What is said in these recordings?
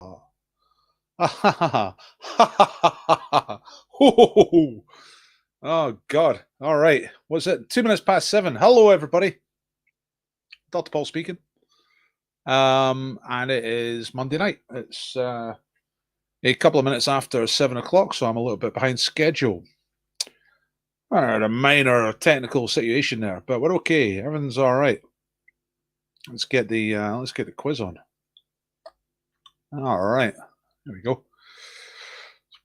Oh, God. All right. What's it? 2 minutes past 7. Hello, everybody. Dr. Paul speaking. And it is Monday night. It's a couple of minutes after 7 o'clock, so I'm a little bit behind schedule. A minor technical situation there, but we're okay. Everything's all right. Let's get the quiz on. All right. There we go.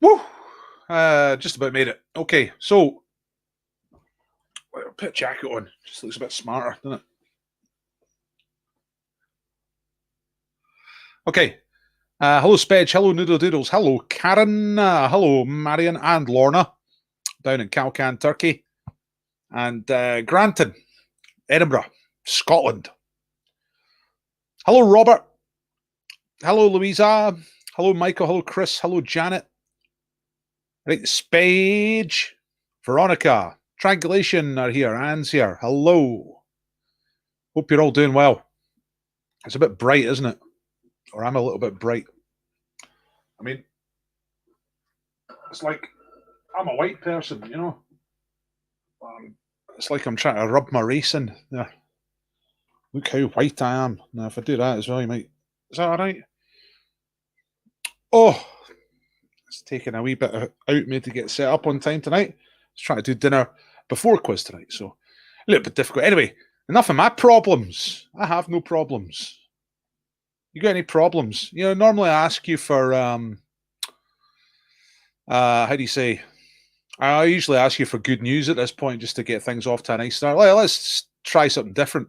Woo! Just about made it. Okay, so put a jacket on. Just looks a bit smarter, doesn't it? Okay. Hello, Spedge. Hello, Noodle Doodles. Hello, Karen. Hello, Marion and Lorna down in Calcan, Turkey. And Granton, Edinburgh, Scotland. Hello, Robert. Hello, Louisa. Hello, Michael. Hello, Chris. Hello, Janet. Right, Spage, Veronica, Triangulation are here. Anne's here. Hello. Hope you're all doing well. It's a bit bright, isn't it? Or I'm a little bit bright. I mean, it's like I'm a white person, you know. It's like I'm trying to rub my race in. Yeah. Look how white I am. Now, if I do that as well, you might. Is that all right? Oh, it's taking a wee bit out me to get set up on time tonight. I was trying to do dinner before quiz tonight, so a little bit difficult. Anyway, enough of my problems. I have no problems. You got any problems? You know, normally I ask you for how do you say? I usually ask you for good news at this point just to get things off to a nice start. Well, let's try something different.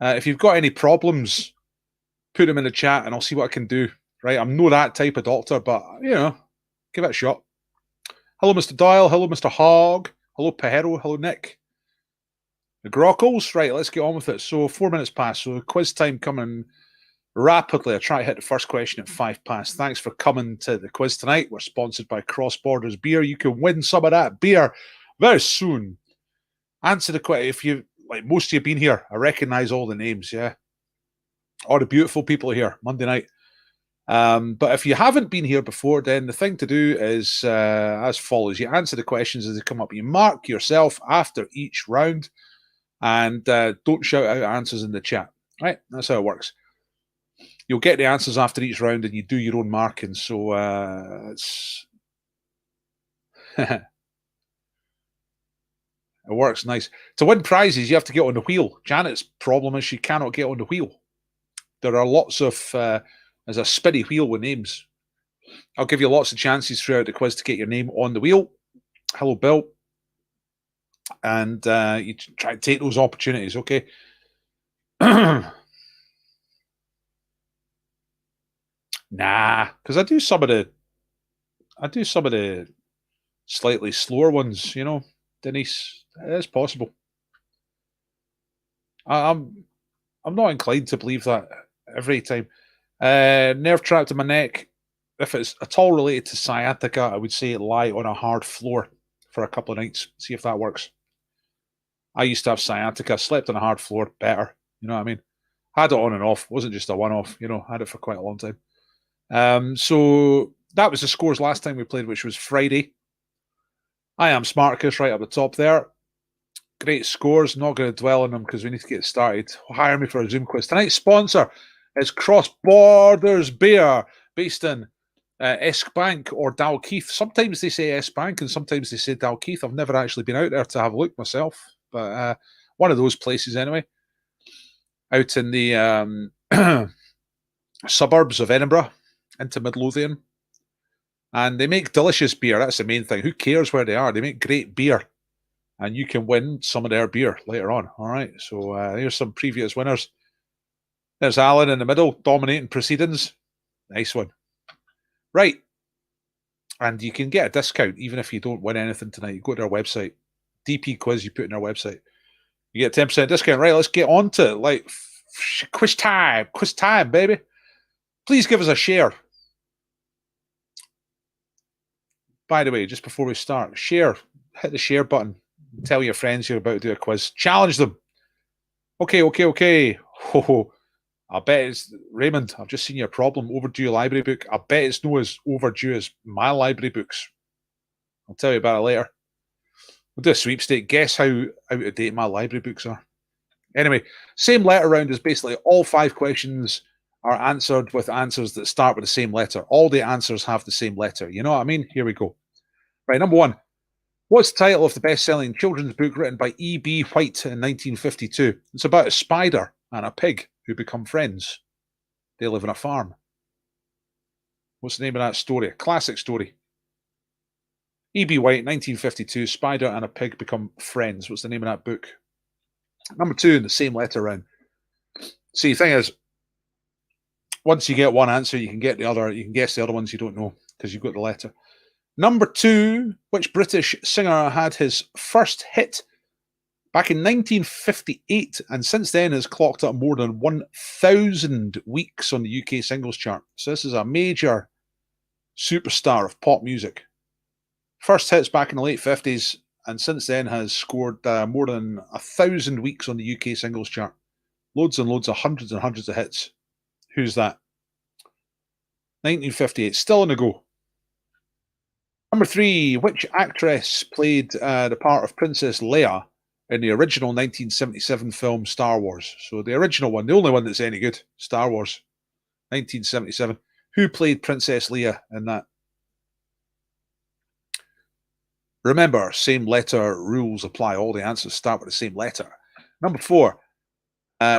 If you've got any problems, put them in the chat and I'll see what I can do. Right? I'm not that type of doctor, but you know, give it a shot. Hello, Mr. Dial. Hello, Mr. Hogg. Hello, Pajero. Hello, Nick. The Grockles. Right, let's get on with it. So 4 minutes past. So quiz time coming rapidly. I try to hit the first question at 5 past. Thanks for coming to the quiz tonight. We're sponsored by Cross Borders Beer. You can win some of that beer very soon. Answer the question. If you, like most of you have been here, I recognize all the names, yeah? All the beautiful people here, Monday night. But if you haven't been here before, then the thing to do is as follows. You answer the questions as they come up. You mark yourself after each round and don't shout out answers in the chat. Right? That's how it works. You'll get the answers after each round and you do your own marking. So it's it works nice. To win prizes, you have to get on the wheel. Janet's problem is she cannot get on the wheel. There are lots of there's a spinny wheel with names. I'll give you lots of chances throughout the quiz to get your name on the wheel. Hello, Bill. And you try to take those opportunities, okay? Nah, because I do some of the slightly slower ones, you know, Denise. It is possible. I'm not inclined to believe that every time. Nerve trapped in my neck. If it's at all related to sciatica, I would say lie on a hard floor for a couple of nights. See if that works. I used to have sciatica, slept on a hard floor, better. You know what I mean? Had it on and off. Wasn't just a one-off. You know, had it for quite a long time. So that was the scores last time we played, which was Friday. I am Smarticus right up the top there. Great scores. Not going to dwell on them because we need to get started. Hire me for a Zoom quiz. Tonight's sponsor is Cross Borders Beer, based in Eskbank or Dalkeith. Sometimes they say Eskbank and sometimes they say Dalkeith. I've never actually been out there to have a look myself, but one of those places anyway. Out in the suburbs of Edinburgh, into Midlothian. And they make delicious beer. That's the main thing. Who cares where they are? They make great beer. And you can win some of their beer later on. All right. So here's some previous winners. There's Alan in the middle, dominating proceedings. Nice one. Right. And you can get a discount even if you don't win anything tonight. You go to their website. DP quiz you put in their website. You get a 10% discount. Right, let's get on to it. Like, quiz time. Quiz time, baby. Please give us a share. By the way, just before we start, share. Hit the share button. Tell your friends you're about to do a quiz. Challenge them. Okay. Ho, ho. I bet it's Raymond. I've just seen your problem. Overdue library book. I bet it's no as overdue as my library books. I'll tell you about it later. We'll do a sweepstake. Guess how out of date my library books are. Anyway, same letter round is basically all 5 questions are answered with answers that start with the same letter. All the answers have the same letter. You know what I mean? Here we go. Right, number 1. What's the title of the best-selling children's book written by E.B. White in 1952? It's about a spider and a pig who become friends. They live on a farm. What's the name of that story? A classic story. E.B. White, 1952, Spider and a Pig Become Friends. What's the name of that book? Number 2 in the same letter round. See, the thing is, once you get one answer, you can get the other. You can guess the other ones you don't know because you've got the letter. Number 2, which British singer had his first hit back in 1958 and since then has clocked up more than 1,000 weeks on the UK singles chart. So this is a major superstar of pop music. First hits back in the late 50s and since then has scored more than 1,000 weeks on the UK singles chart. Loads and loads of hundreds and hundreds of hits. Who's that? 1958, still on the go. Number 3, which actress played the part of Princess Leia in the original 1977 film Star Wars? So the original one, the only one that's any good, Star Wars, 1977. Who played Princess Leia in that? Remember, same letter rules apply. All the answers start with the same letter. Number 4,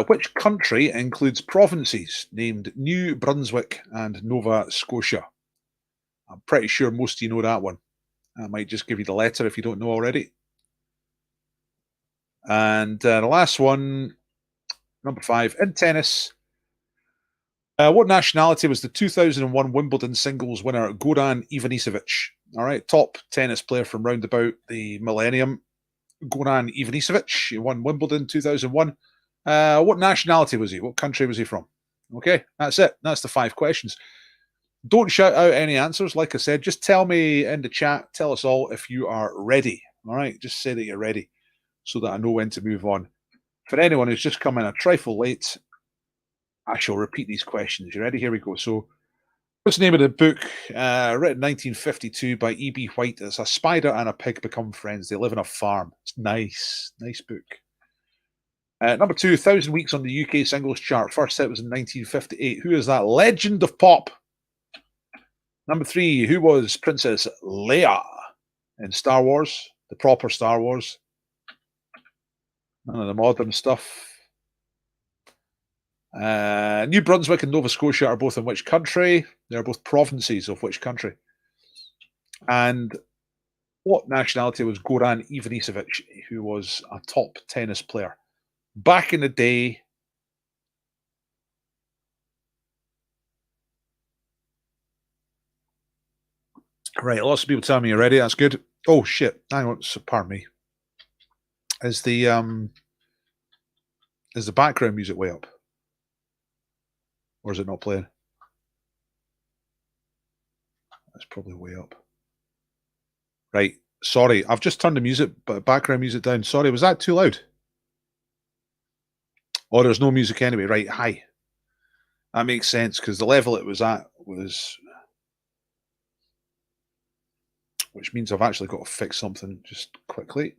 which country includes provinces named New Brunswick and Nova Scotia? I'm pretty sure most of you know that one. I might just give you the letter if you don't know already. And the last one, number 5, in tennis. What nationality was the 2001 Wimbledon singles winner Goran Ivanisevic? All right, top tennis player from round about the millennium. Goran Ivanisevic, he won Wimbledon 2001. What nationality was he? What country was he from? Okay, that's it. That's the 5 questions. Don't shout out any answers. Like I said, just tell me in the chat, tell us all if you are ready. All right, just say that you're ready so that I know when to move on. For anyone who's just come in a trifle late, I shall repeat these questions. You ready? Here we go. So, what's the name of the book? Written 1952 by E.B. White. It's a spider and a pig become friends. They live on a farm. It's nice. Nice book. Number 2, 1,000 weeks on the UK singles chart. First hit was in 1958. Who is that legend of pop? Number 3, who was Princess Leia in Star Wars? The proper Star Wars. None of the modern stuff. New Brunswick and Nova Scotia are both in which country? They're both provinces of which country? And what nationality was Goran Ivanisevic, who was a top tennis player? Back in the day, right, lots of people tell me you're ready. That's good. Oh shit! Hang on, pardon me. Is the background music way up, or is it not playing? It's probably way up. Right. Sorry, I've just turned the background music down. Sorry, was that too loud? Oh, there's no music anyway. Right. Hi. That makes sense because the level it was at was, which means I've actually got to fix something just quickly.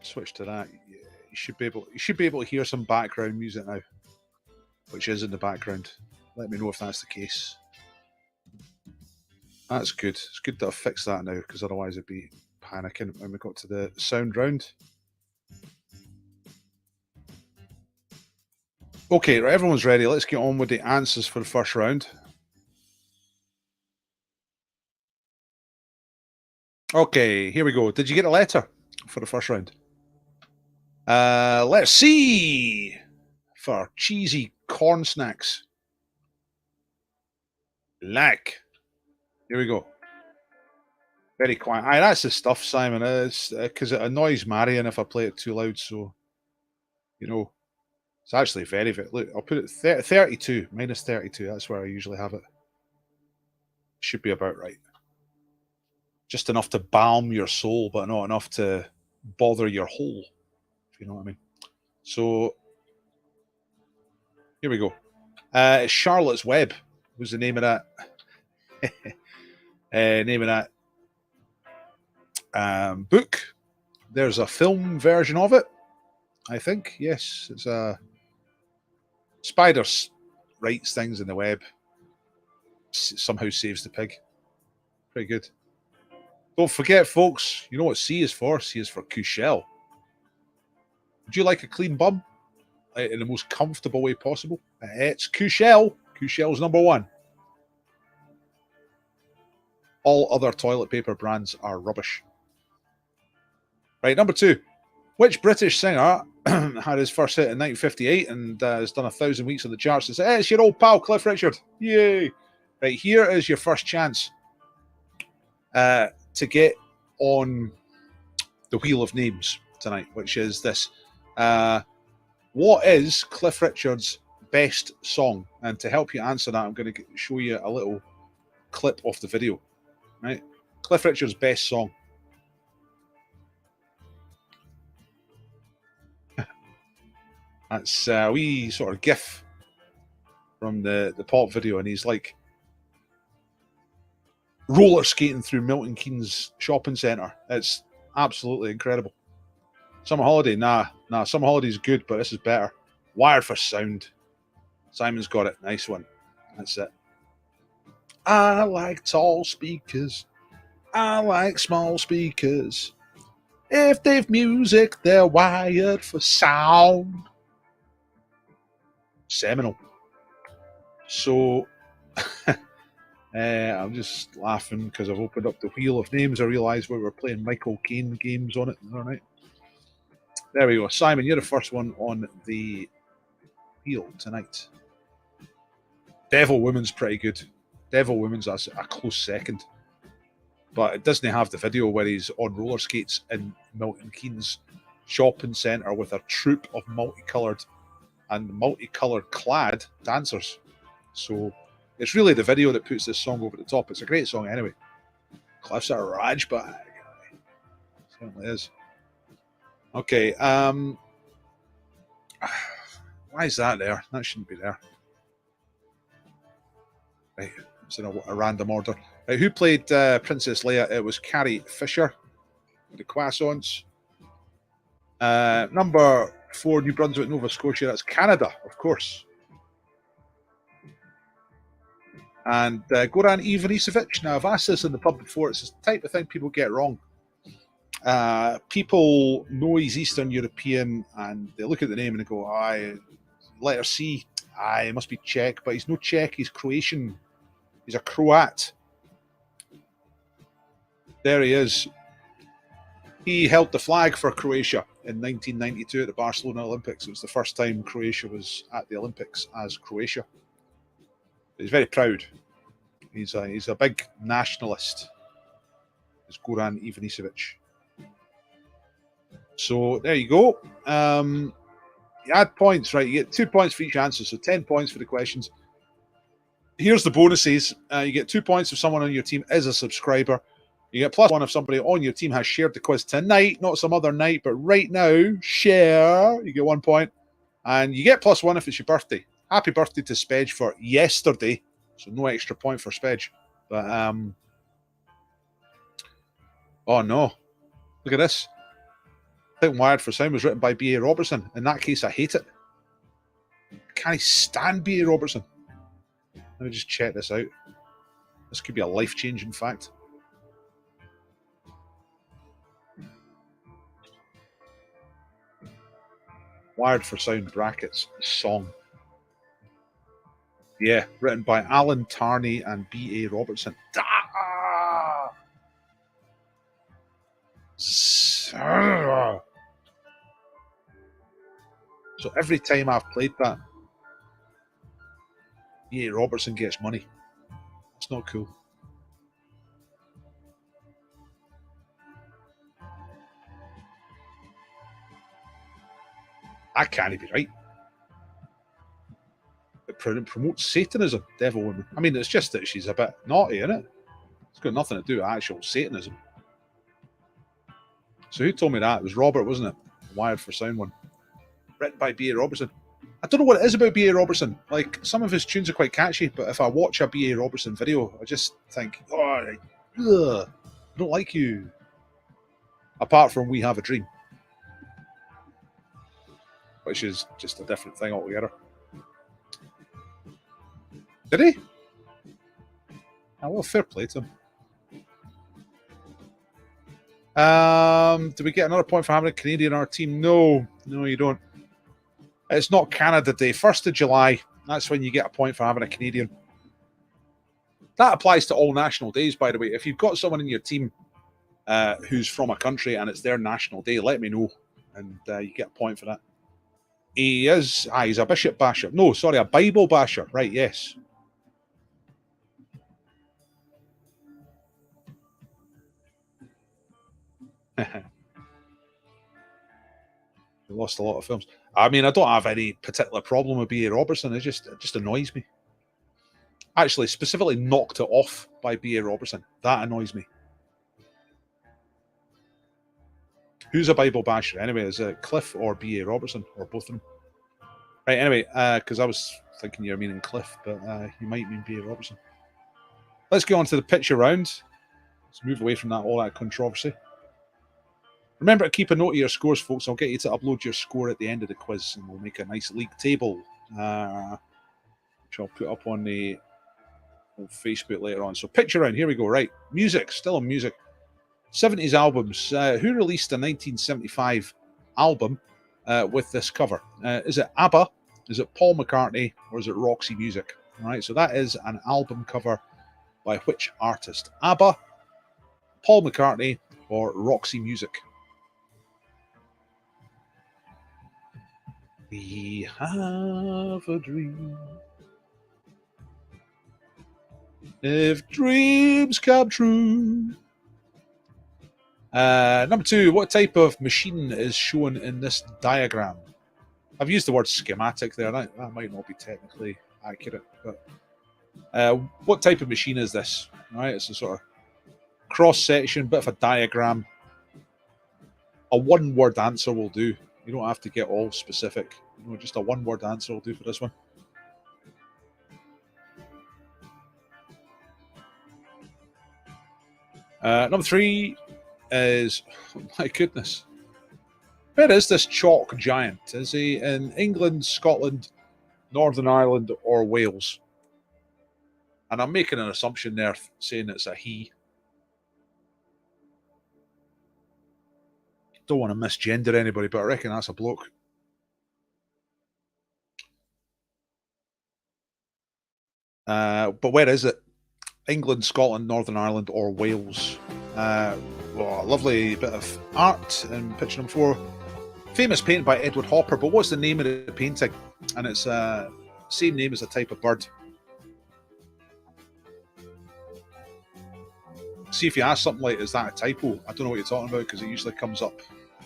Switch to that. You should be able to hear some background music now, which is in the background. Let me know if that's the case. That's good. It's good that I've fixed that now because otherwise it'd be panicking when we got to the sound round. Okay, right, everyone's ready. Let's get on with the answers for the first round. Okay, here we go. Did you get a letter for the first round? Let's see. For cheesy corn snacks. Lack. Here we go. Very quiet. Aye, that's the stuff, Simon. It's because it annoys Marion if I play it too loud. So, you know, it's actually very, very. Look, I'll put it 32, minus 32. That's where I usually have it. Should be about right. Just enough to balm your soul, but not enough to bother your whole. if you know what I mean. So here we go. Charlotte's Web was the name of that. Name of that book. There's a film version of it, I think. Yes, it's a spider writes things in the web. Somehow saves the pig. Pretty good. Don't forget, folks, you know what C is for? C is for Cushell. Would you like a clean bum? In the most comfortable way possible? It's Cushell. Cushell's number one. All other toilet paper brands are rubbish. Right, number two. Which British singer had his first hit in 1958 and has done 1,000 weeks on the charts? It's your old pal, Cliff Richard. Yay! Right, here is your first chance to get on the Wheel of Names tonight, which is this. What is Cliff Richard's best song? And to help you answer that, I'm going to show you a little clip of the video. Right, Cliff Richard's best song. That's a wee sort of gif from the pop video, and he's like roller skating through Milton Keynes shopping centre. It's absolutely incredible. Summer Holiday, nah. Summer Holiday is good, but this is better. Wired for Sound. Simon's got it. Nice one. That's it. I like tall speakers. I like small speakers. If they've music, they're wired for sound. Seminal. So, I'm just laughing because I've opened up the Wheel of Names. I realised we were playing Michael Caine games on it. All right. There we go. Simon, you're the first one on the wheel tonight. Devil Woman's pretty good. Devil Woman's a close second. But it doesn't have the video where he's on roller skates in Milton Keynes shopping centre with a troupe of multicoloured clad dancers. So it's really the video that puts this song over the top. It's a great song anyway. Cliff's a raj bag. Certainly is. Okay, why is that there? That shouldn't be there. Right, it's in a random order. Right, who played Princess Leia? It was Carrie Fisher, the Croissants. Number 4, New Brunswick, Nova Scotia. That's Canada, of course. And Goran Ivanisevic. Now, I've asked this in the pub before. It's the type of thing people get wrong. People know he's Eastern European, and they look at the name and they go, letter C. It must be Czech. But he's no Czech. He's Croatian. He's a Croat. There he is. He held the flag for Croatia in 1992 at the Barcelona Olympics. It was the first time Croatia was at the Olympics as Croatia. He's very proud. He's a big nationalist. It's Goran Ivanisevic. So there you go. You add points, right? You get 2 points for each answer, so 10 points for the questions. Here's the bonuses. You get 2 points if someone on your team is a subscriber. You get +1 if somebody on your team has shared the quiz tonight, not some other night, but right now, share. You get 1 point. And you get +1 if it's your birthday. Happy birthday to Spedge for yesterday. So no extra point for Spedge. But, oh no. Look at this. I think Wired for Sound was written by B.A. Robertson. In that case, I hate it. Can't stand B.A. Robertson. Let me just check this out. This could be a life-changing fact. Wired for Sound brackets song. Yeah, written by Alan Tarney and B.A. Robertson. So every time I've played that, B.A. Robertson gets money. It's not cool. That can't be right. It promotes Satanism, Devil Woman. I mean, it's just that she's a bit naughty, isn't it? It's got nothing to do with actual Satanism. So who told me that? It was Robert, wasn't it? Wired for Sound one. Written by B.A. Robertson. I don't know what it is about B.A. Robertson. Like, some of his tunes are quite catchy, but if I watch a B.A. Robertson video, I just think, I don't like you. Apart from We Have a Dream, which is just a different thing altogether. Did he? Oh, well, fair play to him. Do we get another point for having a Canadian on our team? No, you don't. It's not Canada Day. 1st of July, that's when you get a point for having a Canadian. That applies to all national days, by the way. If you've got someone in your team who's from a country and it's their national day, let me know, and you get a point for that. He is, he's a bishop basher. No, sorry, a Bible basher. Right, yes. We lost a lot of films. I mean, I don't have any particular problem with B.A. Robertson. It just annoys me. Actually, specifically knocked it off by B.A. Robertson. That annoys me. Who's a Bible basher? Anyway, is it Cliff or B.A. Robertson? Or both of them? Right, anyway, because I was thinking you're meaning Cliff, but you might mean B.A. Robertson. Let's go on to the picture round. Let's move away from all that controversy. Remember to keep a note of your scores, folks. I'll get you to upload your score at the end of the quiz, and we'll make a nice league table, which I'll put up on the Facebook later on. So picture round, here we go. Right, music, still on music. 70s albums. Who released a 1975 album with this cover? Is it ABBA? Is it Paul McCartney? Or is it Roxy Music? All right, so that is an album cover by which artist? ABBA, Paul McCartney, or Roxy Music? We have a dream. If dreams come true. Number 2, what type of machine is shown in this diagram? I've used the word schematic there. That might not be technically accurate, but what type of machine is this? All right, it's a sort of cross-section, bit of a diagram. A one-word answer will do. You don't have to get all specific. Just a one-word answer will do for this one. Number 3 is, oh my goodness, where is this chalk giant? Is he in England, Scotland, Northern Ireland, or Wales? And I'm making an assumption there, saying it's a he. Don't want to misgender anybody, but I reckon that's a bloke. But where is it? England, Scotland, Northern Ireland, or Wales? A lovely bit of art in picture number 4. Famous painting by Edward Hopper, but what's the name of the painting? And it's same name as a type of bird. See, if you ask something like, is that a typo? I don't know what you're talking about, because it usually comes up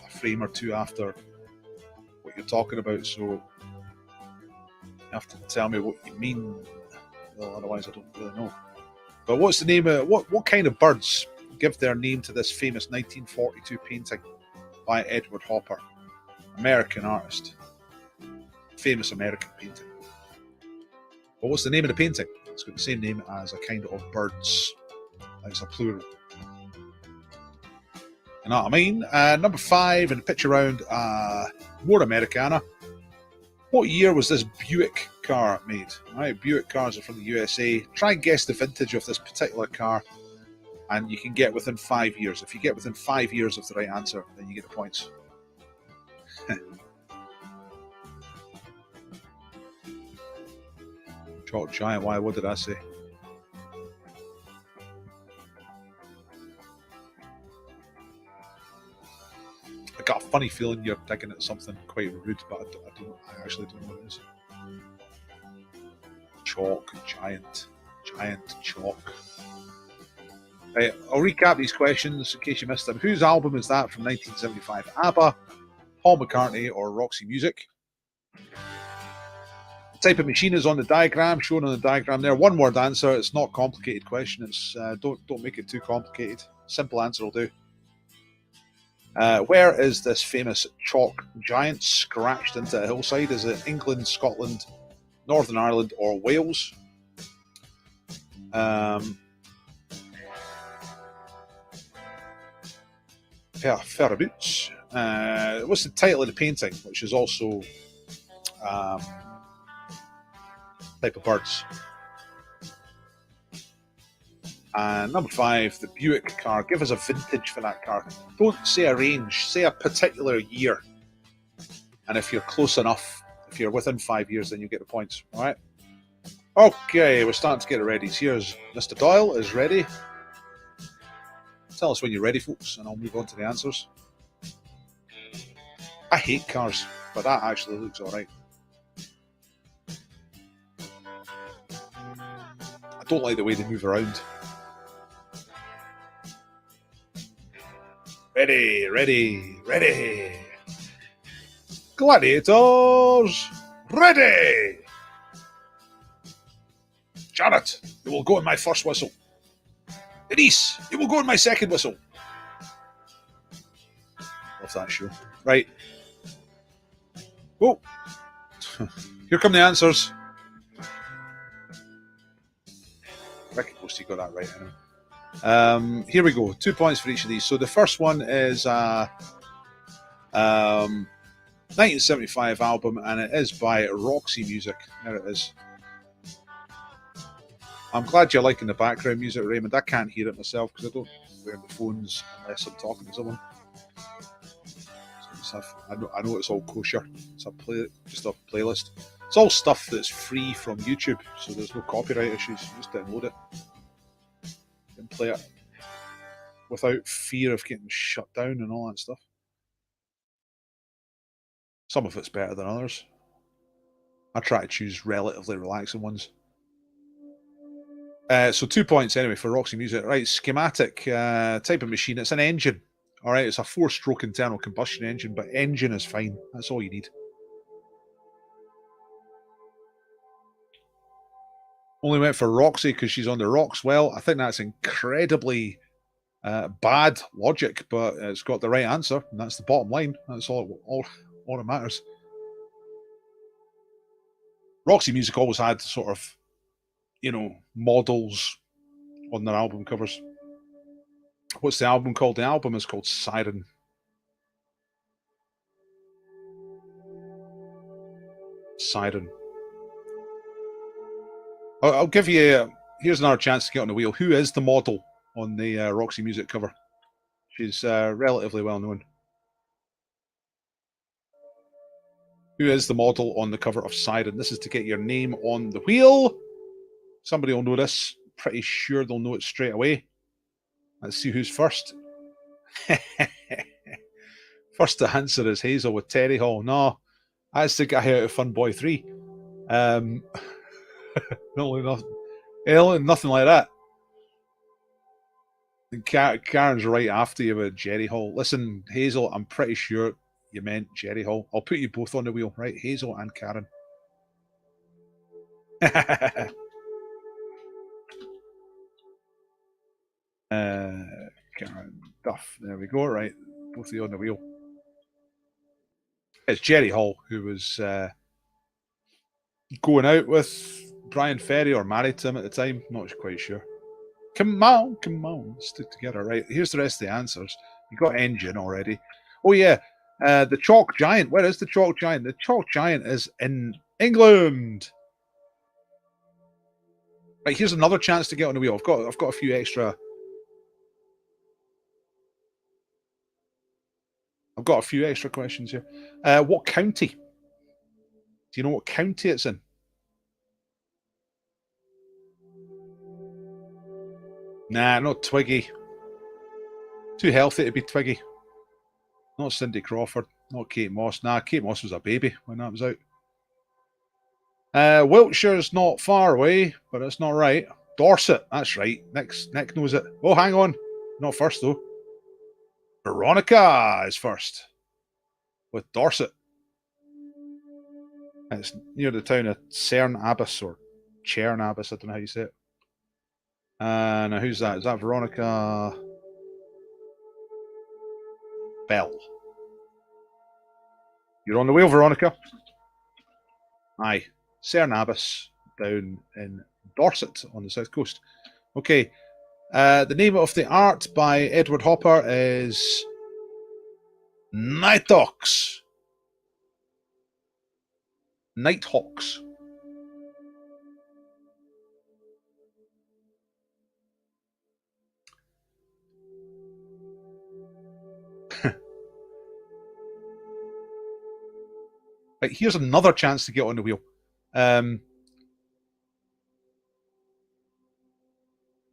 a frame or two after what you're talking about, so you have to tell me what you mean. Well, otherwise I don't really know. But what's the name of, what kind of birds give their name to this famous 1942 painting by Edward Hopper? American artist. Famous American painting. But what's the name of the painting? It's got the same name as a kind of birds. It's a plural. You know what I mean? Number 5 in the picture round, more Americana. What year was this Buick car made? All right, Buick cars are from the USA. Try and guess the vintage of this particular car, and you can get within 5 years. If you get within 5 years of the right answer, then you get the points. Chalk giant, why? What did I say? I got a funny feeling you're digging at something quite rude, but I actually don't know what it is. Chalk, giant, chalk. Right, I'll recap these questions in case you missed them. Whose album is that from 1975? ABBA, Paul McCartney, or Roxy Music? The type of machine is on the diagram, shown on the diagram there. One word answer. It's not a complicated question. It's don't make it too complicated. Simple answer will do. Where is this famous chalk giant scratched into a hillside? Is it England, Scotland, Northern Ireland, or Wales? Thereabouts. What's the title of the painting, which is also type of birds? And number 5, the Buick car. Give us a vintage for that car. Don't say a range, say a particular year. And if you're close enough, if you're within 5 years, then you get the points. All right. Okay, we're starting to get ready. Here's Mr. Doyle is ready. Tell us when you're ready, folks, and I'll move on to the answers. I hate cars, but that actually looks all right. I don't like the way they move around. Ready, ready, ready. Gladiators, ready. Janet, you will go in my first whistle. Denise, you will go in my second whistle. Love that show. Right. Oh, here come the answers. Ricky Posty got that right anyway. Here we go. 2 points for each of these. So the first one is 1975 album, and it is by Roxy Music. There it is. I'm glad you're liking the background music, Raymond. I can't hear it myself because I don't wear the phones unless I'm talking to someone. So I know it's all kosher. It's just a playlist. It's all stuff that's free from YouTube, so there's no copyright issues. You just download it and play it without fear of getting shut down and all that stuff. Some of it's better than others. I try to choose relatively relaxing ones. So 2 points anyway for Roxy Music. Right, schematic type of machine. It's an engine. All right, it's a 4-stroke internal combustion engine, but engine is fine. That's all you need. Only went for Roxy because she's on the rocks. Well, I think that's incredibly bad logic, but it's got the right answer, and that's the bottom line. That's all that matters. Roxy Music always had sort of, models on their album covers. What's the album called? The album is called Siren. Siren. I'll give you. Here's another chance to get on the wheel. Who is the model on the Roxy Music cover? She's relatively well known. Who is the model on the cover of Siren? This is to get your name on the wheel. Somebody will know this. Pretty sure they'll know it straight away. Let's see who's first. First to answer is Hazel with Terry Hall. No, that's the guy out of Fun Boy 3. Nothing like that. And Karen's right after you with Jerry Hall. Listen, Hazel, I'm pretty sure you meant Jerry Hall. I'll put you both on the wheel, right? Hazel and Karen. Karen Duff. There we go. Right, both of you on the wheel. It's Jerry Hall who was going out with Brian Ferry or married to him at the time. Not quite sure. Come on, stick together. Right, here's the rest of the answers. You got engine already. Oh yeah, the chalk giant. Where is the chalk giant? The chalk giant is in England. Right, here's another chance to get on the wheel. I've got a few extra. I've got a few extra questions here. What county? Do you know what county it's in? Nah, not Twiggy. Too healthy to be Twiggy. Not Cindy Crawford. Not Kate Moss. Nah, Kate Moss was a baby when that was out. Wiltshire's not far away, but it's not right. Dorset, that's right. Nick knows it. Oh, hang on. Not first, though. Veronica is first. With Dorset. It's near the town of Cern Abbas or Chern Abbas. I don't know how you say it. Now, who's that? Is that Veronica? Bell. You're on the wheel, Veronica. Aye. Cernabis down in Dorset on the south coast. Okay. The name of the art by Edward Hopper is Nighthawks. Nighthawks. Right, here's another chance to get on the wheel.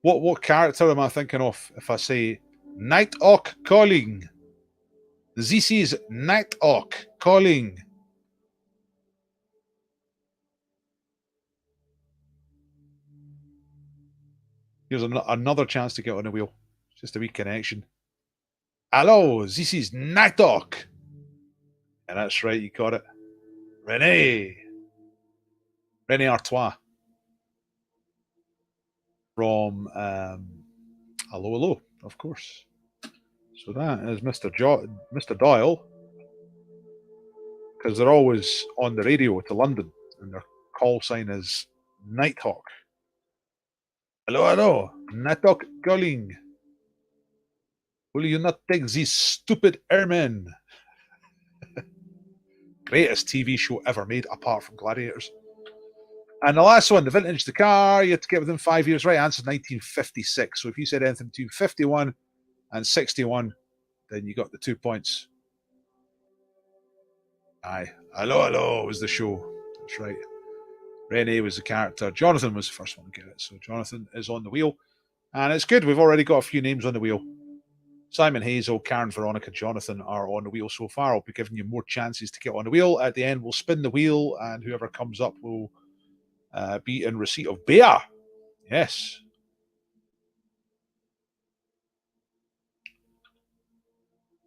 What character am I thinking of if I say Nighthawk calling? This is Nighthawk calling. Here's another chance to get on the wheel. Just a wee connection. Hello, this is Nighthawk. And that's right, you got it. René Artois from Hello Hello, of course. So that is Mr. Doyle, because they're always on the radio to London, and their call sign is Nighthawk. Hello, Nighthawk calling. Will you not take these stupid airmen? Greatest TV show ever made, apart from Gladiators. And the last one, the vintage, the car, you had to get within 5 years. Right answer, 1956. So if you said anything between 51 and 61, then you got the 2 points. Aye. Hello was the show. That's right. Renee was the character. Jonathan was the first one to get it. So Jonathan is on the wheel. And it's good. We've already got a few names on the wheel. Simon Hazel, Karen, Veronica, Jonathan are on the wheel so far. I'll be giving you more chances to get on the wheel. At the end, we'll spin the wheel, and whoever comes up will be in receipt of beer. Yes.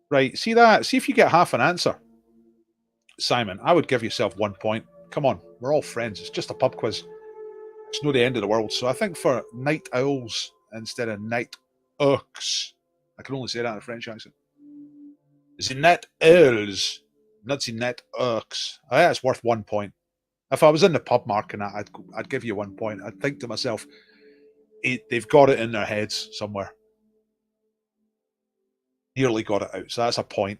Right, see that? See if you get half an answer. Simon, I would give yourself 1 point. Come on, we're all friends. It's just a pub quiz. It's not the end of the world. So I think for night owls instead of night oaks, I can only say that in a French accent. The night owls, not the night oaks. I think it's worth 1 point. If I was in the pub marking that, I'd give you 1 point. I'd think to myself, they've got it in their heads somewhere. Nearly got it out, so that's a point.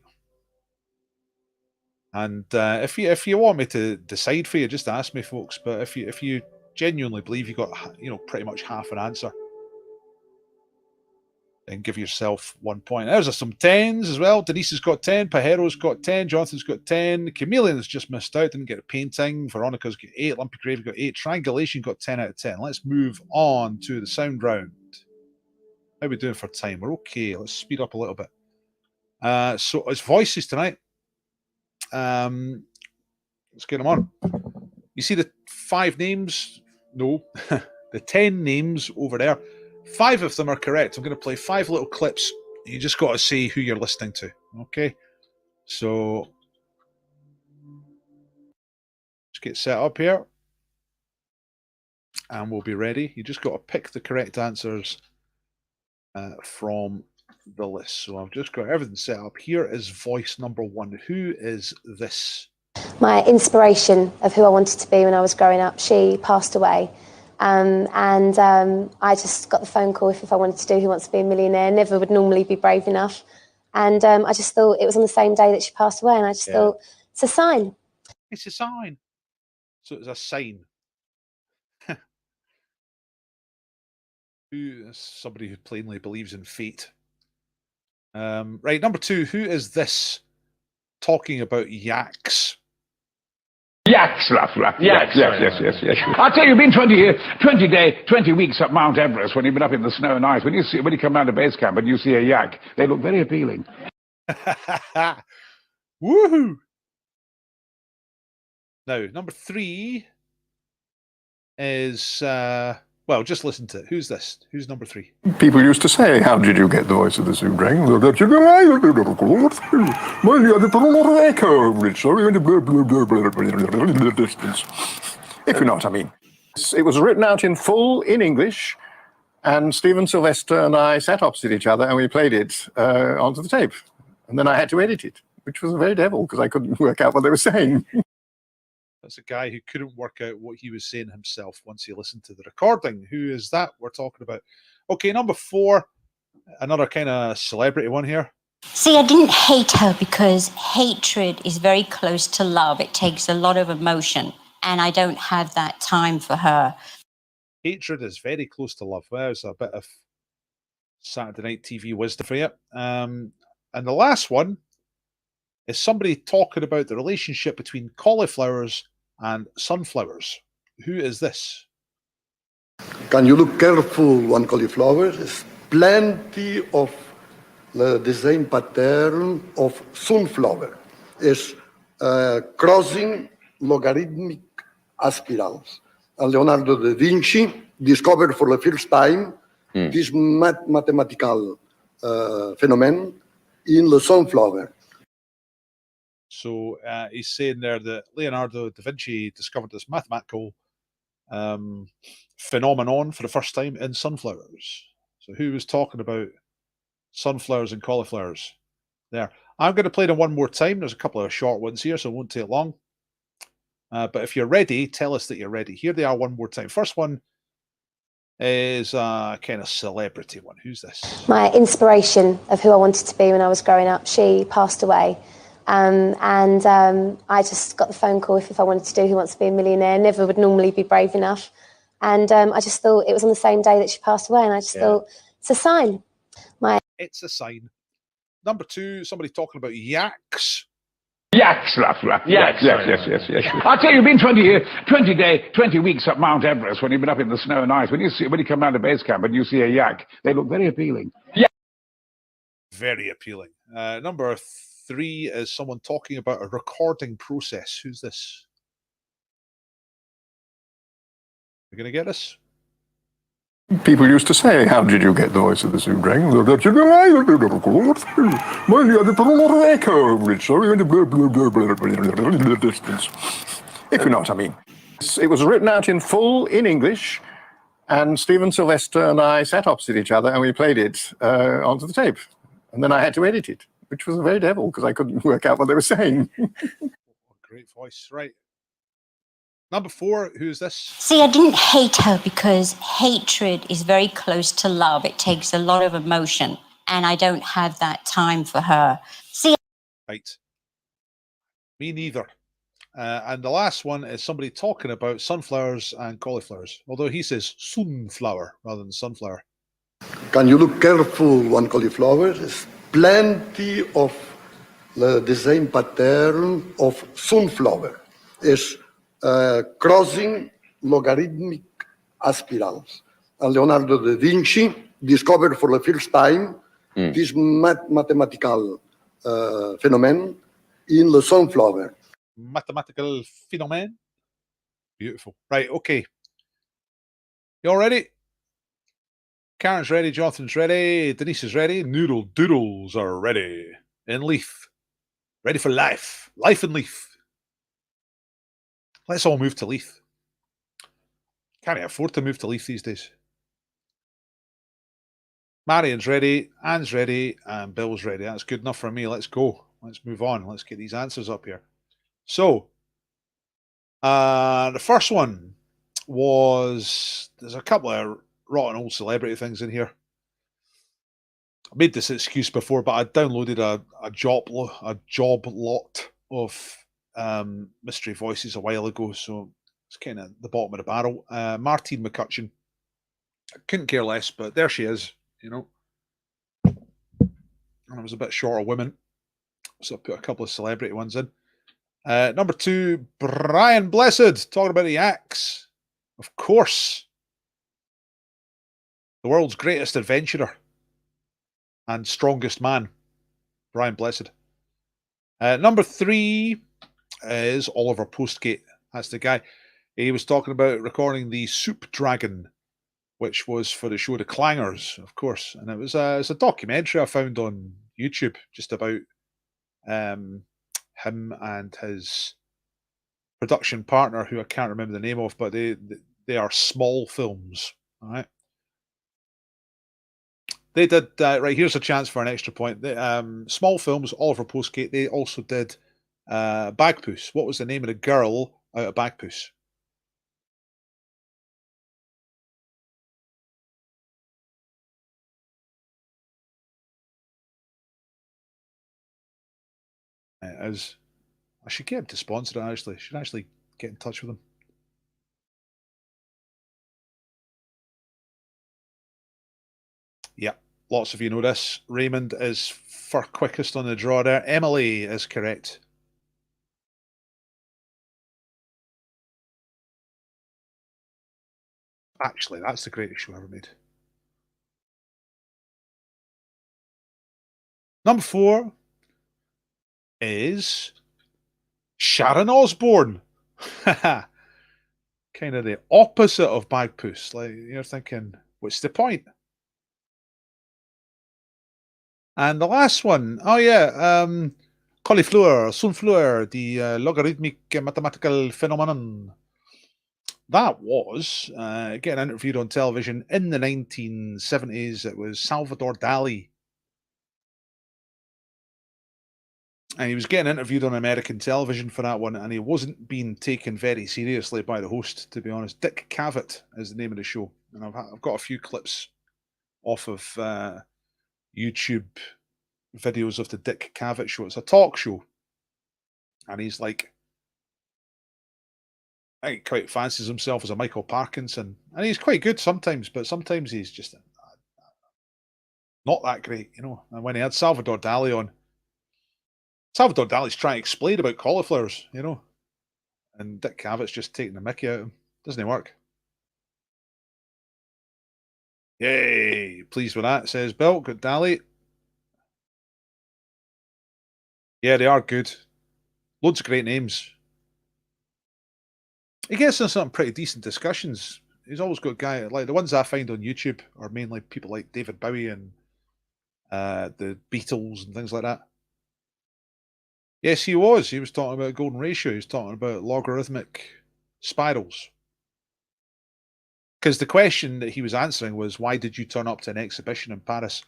And if you want me to decide for you, just ask me, folks. But if you genuinely believe you got pretty much half an answer, then give yourself 1 point. There's some 10s as well. Denise has got 10. Pajero's got 10. Jonathan's got 10. Chameleon's just missed out. Didn't get a painting. Veronica's got 8. Lumpy Grave got 8. Triangulation got 10 out of 10. Let's move on to the sound round. How are we doing for time? We're okay. Let's speed up a little bit. So it's voices tonight. Let's get them on. You see the 5 names? No. The 10 names over there. 5 of them are correct. I'm going to play 5 little clips. You just got to say who you're listening to. Okay? So let's get set up here. And we'll be ready. You just got to pick the correct answers from the list. So I've just got everything set up. Here is voice number 1. Who is this? My inspiration of who I wanted to be when I was growing up, she passed away. I just got the phone call if I wanted to do Who Wants to Be a Millionaire. Never would normally be brave enough. And I just thought it was on the same day that she passed away. And I just thought, it's a sign. It's a sign. So it's a sign. Somebody who plainly believes in fate. Right, number 2. Who is this talking about yaks? Yaks, yes. I'll tell you, you've been 20 weeks up Mount Everest when you've been up in the snow and ice. When you come down to base camp and you see a yak, they look very appealing. Woohoo! Now, number 3 is well, just listen to it. Who's this? Who's number 3? People used to say, how did you get the voice of the Zoom ring? Well, you had the echo, distance. If you know what I mean. It was written out in full in English, and Stephen Sylvester and I sat opposite each other and we played it onto the tape. And then I had to edit it, which was a very devil because I couldn't work out what they were saying. That's a guy who couldn't work out what he was saying himself once he listened to the recording. Who is that we're talking about? Okay, number 4, another kind of celebrity one here. See, I didn't hate her because hatred is very close to love. It takes a lot of emotion, and I don't have that time for her. Hatred is very close to love. There's a bit of Saturday night TV wisdom for you. And the last one is somebody talking about the relationship between cauliflowers and sunflowers. Who is this? Can you look careful on cauliflower? There's plenty of the same pattern of sunflower. It's crossing logarithmic spirals. And Leonardo da Vinci discovered for the first time this mathematical phenomenon in the sunflower. So he's saying there that Leonardo da Vinci discovered this mathematical phenomenon for the first time in sunflowers. So who was talking about sunflowers and cauliflowers there? I'm going to play them one more time. There's a couple of short ones here, so it won't take long. But if you're ready, tell us that you're ready. Here they are one more time. First one is a kind of celebrity one. Who's this? My inspiration of who I wanted to be when I was growing up, she passed away. I just got the phone call if I wanted to do Who Wants to Be a Millionaire. Never would normally be brave enough. And I just thought it was on the same day that she passed away. And I just thought, it's a sign. It's a sign. Number 2, somebody talking about yaks. Yaks, yes. I tell you, you've been 20 weeks up Mount Everest when you've been up in the snow and ice. When you come down to base camp and you see a yak, they look very appealing. Yeah. Very appealing. Number 3 is someone talking about a recording process. Who's this? You're going to get this? People used to say, how did you get the voice of the Zoo Dragon? Well, you had to put a lot of echo over it, so you had to distance. If you know what I mean. It was written out in full in English, and Stephen Sylvester and I sat opposite each other and we played it onto the tape. And then I had to edit it, which was a very devil because I couldn't work out what they were saying. Great voice. Right. Number 4, who's this? See, I didn't hate her because hatred is very close to love. It takes a lot of emotion, and I don't have that time for her. See, Right. Me neither. And the last one is somebody talking about sunflowers and cauliflowers, although he says sunflower rather than sunflower. Can you look careful on cauliflower? There's plenty of the same pattern of sunflower. It's crossing logarithmic spirals. And Leonardo da Vinci discovered for the first time this mathematical phenomenon in the sunflower. Mathematical phenomenon. Beautiful. Right, okay. You all ready? Karen's ready, Jonathan's ready, Denise is ready, Noodle Doodles are ready. In Leith. Ready for life. Life in Leith. Let's all move to Leith. Can't afford to move to Leith these days. Marion's ready, Anne's ready, and Bill's ready. That's good enough for me. Let's go. Let's move on. Let's get these answers up here. So, the first one was, there's a couple of rotten old celebrity things in here. I made this excuse before, but I downloaded a job lot of mystery voices a while ago, so it's kind of the bottom of the barrel. Martine McCutcheon. I couldn't care less, but there she is, you know. And I was a bit short of women, so I put a couple of celebrity ones in. Number 2, Brian Blessed, talking about the yaks. Of course. The world's greatest adventurer and strongest man, Brian Blessed. Number 3 is Oliver Postgate. That's the guy. He was talking about recording the Soup Dragon, which was for the show The Clangers, of course. And it was it's a documentary I found on YouTube just about him and his production partner, who I can't remember the name of, but they are Small Films. All right. They did, right, here's a chance for an extra point. Small Films, Oliver Postgate, they also did Bagpuss. What was the name of the girl out of Bagpuss? As I should get him to sponsor it, actually. I should actually get in touch with them. Yep, lots of you know this. Raymond is for quickest on the draw there. Emily is correct. Actually, that's the greatest show ever made. Number 4 is Sharon Osbourne. Kind of the opposite of Bagpuss. Like, you're thinking, what's the point? And the last one, oh yeah, cauliflower, sunflower, the logarithmic mathematical phenomenon. That was getting interviewed on television in the 1970s. It was Salvador Dali. And he was getting interviewed on American television for that one, and he wasn't being taken very seriously by the host, to be honest. Dick Cavett is the name of the show. And I've got a few clips off of YouTube videos of the Dick Cavett show. It's a talk show. And he's like, I think quite fancies himself as a Michael Parkinson. And he's quite good sometimes, but sometimes he's just not that great, you know. And when he had Salvador Dali on, Salvador Dali's trying to explain about cauliflowers, you know. And Dick Cavett's just taking the mickey out of him. Doesn't it work? Yay! Pleased with that, says Bill. Good Dali. Yeah, they are good. Loads of great names. He gets in some pretty decent discussions. He's always got a guy, like the ones I find on YouTube are mainly people like David Bowie and the Beatles and things like that. Yes, he was. He was talking about golden ratio. He was talking about logarithmic spirals. Because the question that he was answering was, why did you turn up to an exhibition in Paris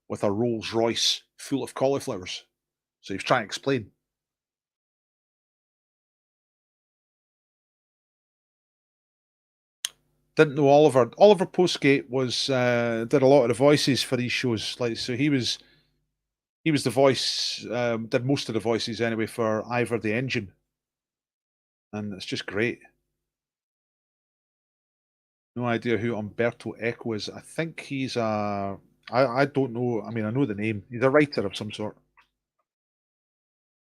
with a Rolls Royce full of cauliflowers? So he was trying to explain. Didn't know Oliver. Oliver Postgate was did a lot of the voices for these shows. Like, so he was the voice, did most of the voices anyway for Ivor the Engine, and it's just great. No idea who Umberto Eco is. I think he's a. I don't know. I mean, I know the name. He's a writer of some sort.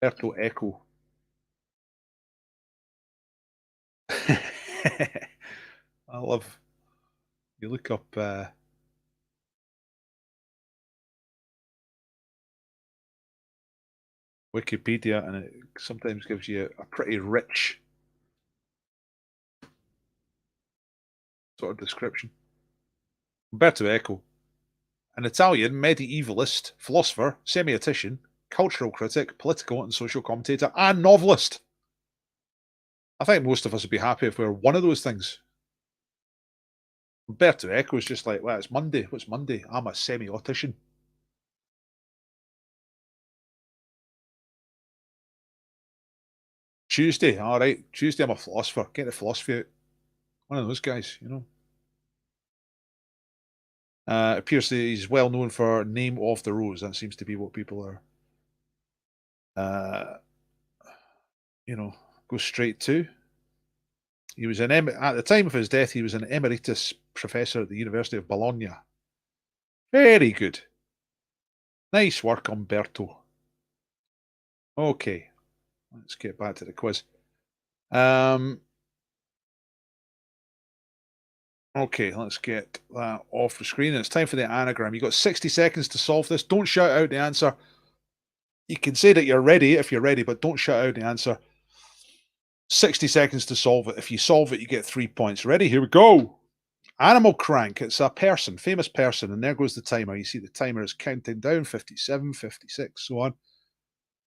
Umberto Eco. I love. You look up. Wikipedia, and it sometimes gives you a pretty rich sort of description. Umberto Eco, an Italian medievalist, philosopher, semiotician, cultural critic, political and social commentator, and novelist. I think most of us would be happy if we were one of those things. Umberto Eco is just like, well, it's Monday. What's Monday? I'm a semiotician. Tuesday, all right. Tuesday, I'm a philosopher. Get the philosophy out. One of those guys, you know. It appears that he's well known for Name of the Rose. That seems to be what people are, you know, go straight to. He was at the time of his death, he was an emeritus professor at the University of Bologna. Very good. Nice work, Umberto. Okay, let's get back to the quiz. Okay, let's get that off the screen. It's time for the anagram. You've got 60 seconds to solve this. Don't shout out the answer. You can say that you're ready if you're ready, but don't shout out the answer. 60 seconds to solve it. If you solve it, you get 3 points. Ready? Here we go. Animal crank. It's a person, famous person, and there goes the timer. You see the timer is counting down, 57, 56, so on.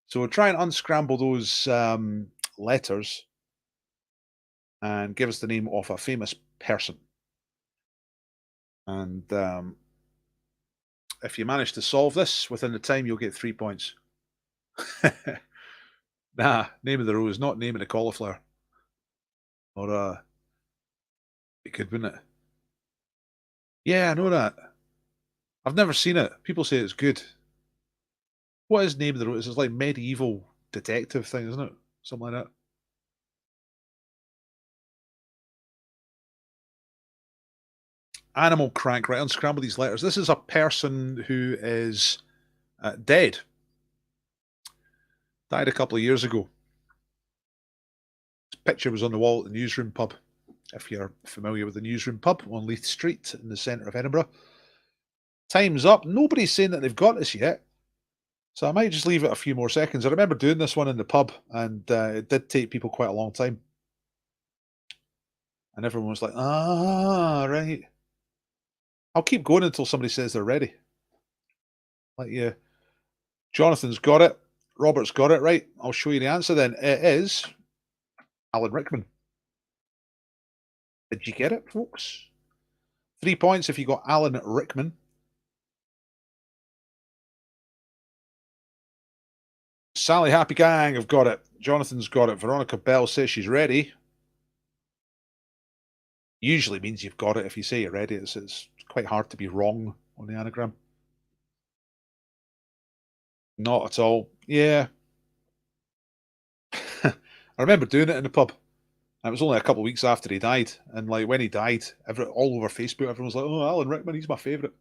So we'll try and unscramble those letters and give us the name of a famous person. And if you manage to solve this within the time, you'll get 3 points. Nah, name of the row is not naming a cauliflower. Or it could, wouldn't it? Yeah, I know that. I've never seen it. People say it's good. What is name of the row? It's like medieval detective thing, isn't it? Something like that. Animal crank, right? Unscramble these letters. This is a person who is dead. Died a couple of years ago. His picture was on the wall at the Newsroom pub. If you're familiar with the Newsroom pub on Leith Street in the centre of Edinburgh. Time's up. Nobody's saying that they've got this yet. So I might just leave it a few more seconds. I remember doing this one in the pub, and it did take people quite a long time. And everyone was like, ah, right. I'll keep going until somebody says they're ready. Like, yeah. Jonathan's got it. Robert's got it. Right. I'll show you the answer then. It is Alan Rickman. Did you get it, folks? 3 points if you got Alan Rickman. Sally Happy Gang have got it. Jonathan's got it. Veronica Bell says she's ready. Usually means you've got it if you say you're ready. It's quite hard to be wrong on the anagram. Not at all. Yeah. I remember doing it in the pub. It was only a couple of weeks after he died. And like when he died, all over Facebook, everyone was like, oh, Alan Rickman, he's my favourite.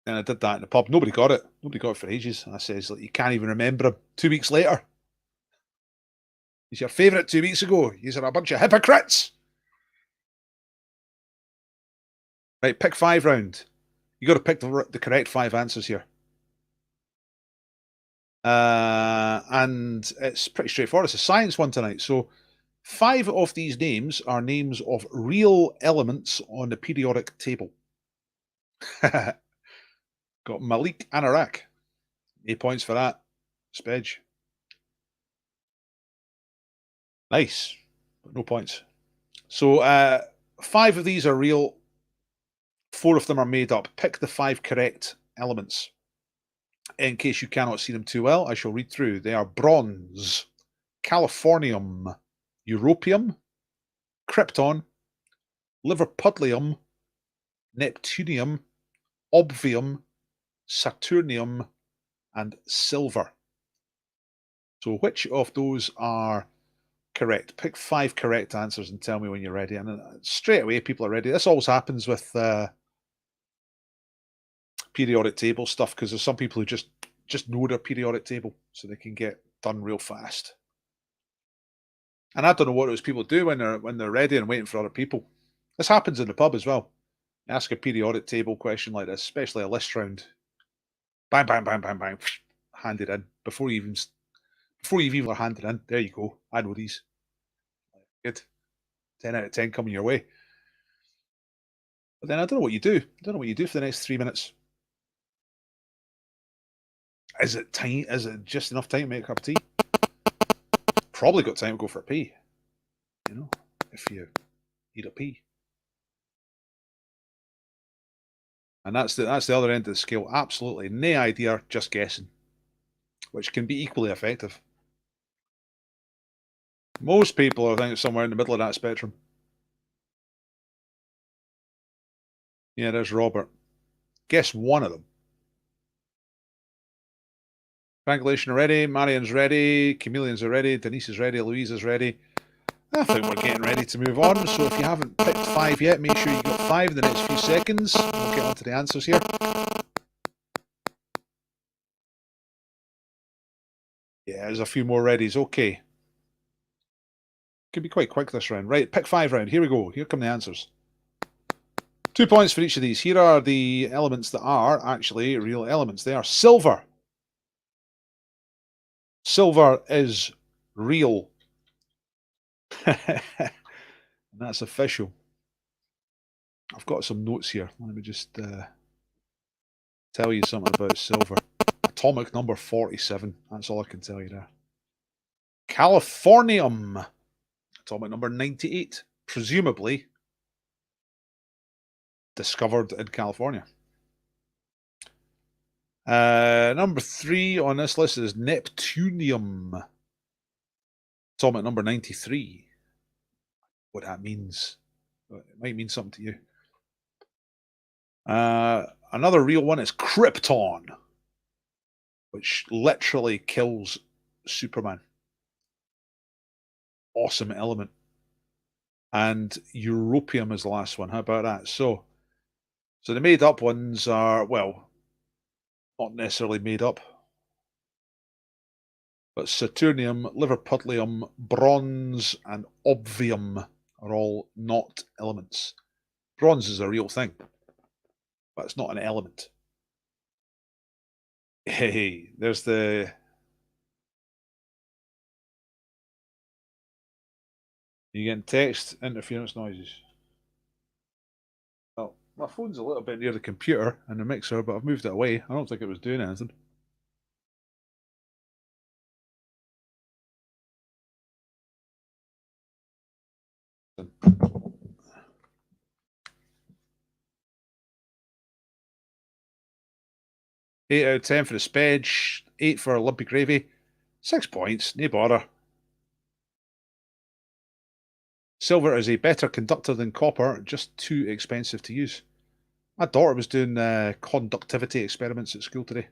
And I did that in the pub. Nobody got it. Nobody got it for ages. And I says, like, you can't even remember him 2 weeks later. He's your favourite 2 weeks ago. You're a bunch of hypocrites. Right, pick 5 round. You got to pick the correct 5 answers here. And it's pretty straightforward. It's a science one tonight. So 5 of these names are names of real elements on the periodic table. Got Malik Anarak. 8 points for that. Spedge. Nice. But no points. So 5 of these are real. 4 of them are made up. Pick the 5 correct elements. In case you cannot see them too well, I shall read through. They are bronze, californium, europium, krypton, liverpudlium, neptunium, obvium, saturnium, and silver. So which of those are correct? Pick 5 correct answers and tell me when you're ready. And straight away, people are ready. This always happens with periodic table stuff, because there's some people who just know their periodic table, so they can get done real fast. And I don't know what those people do when they're ready and waiting for other people. This happens in the pub as well. You ask a periodic table question like this, especially a list round. Bang, bang, bang, bang, bang. Hand it in before you've even handed in. There you go. I know these. Good. 10 out of 10 coming your way. But then I don't know what you do. I don't know what you do for the next 3 minutes. Is it time? Is it just enough time to make a cup of tea? Probably got time to go for a pee. You know, if you need a pee. And that's the other end of the scale. Absolutely no idea, just guessing, which can be equally effective. Most people are thinking somewhere in the middle of that spectrum. Yeah, there's Robert. Guess one of them. Strangulation are ready, Marian's ready, Chameleons are ready, Denise is ready, Louise is ready. I think we're getting ready to move on, so if you haven't picked 5 yet, make sure you got 5 in the next few seconds. We'll get on to the answers here. Yeah, there's a few more readies, okay. Could be quite quick this round. Right, pick 5 round, here we go, here come the answers. 2 points for each of these. Here are the elements that are actually real elements. They are silver. Silver is real. And that's official. I've got some notes here. Let me just tell you something about silver. Atomic number 47. That's all I can tell you there. Californium. Atomic number 98. Presumably discovered in California. Number 3 on this list is Neptunium. Atomic number 93. What that means. It might mean something to you. Another real one is Krypton, which literally kills Superman. Awesome element. And Europium is the last one. How about that? So the made up ones are, well, not necessarily made up. But Saturnium, Liverpudlium, Bronze, and Obvium are all not elements. Bronze is a real thing, but it's not an element. Hey, there's the... You getting text interference noises? Well, my phone's a little bit near the computer and the mixer, but I've moved it away. I don't think it was doing anything. Eight out of 10 for the Spedge, 8 for Lumpy Gravy, 6 points, no bother. Silver is a better conductor than copper, just too expensive to use. My daughter was doing conductivity experiments at school today.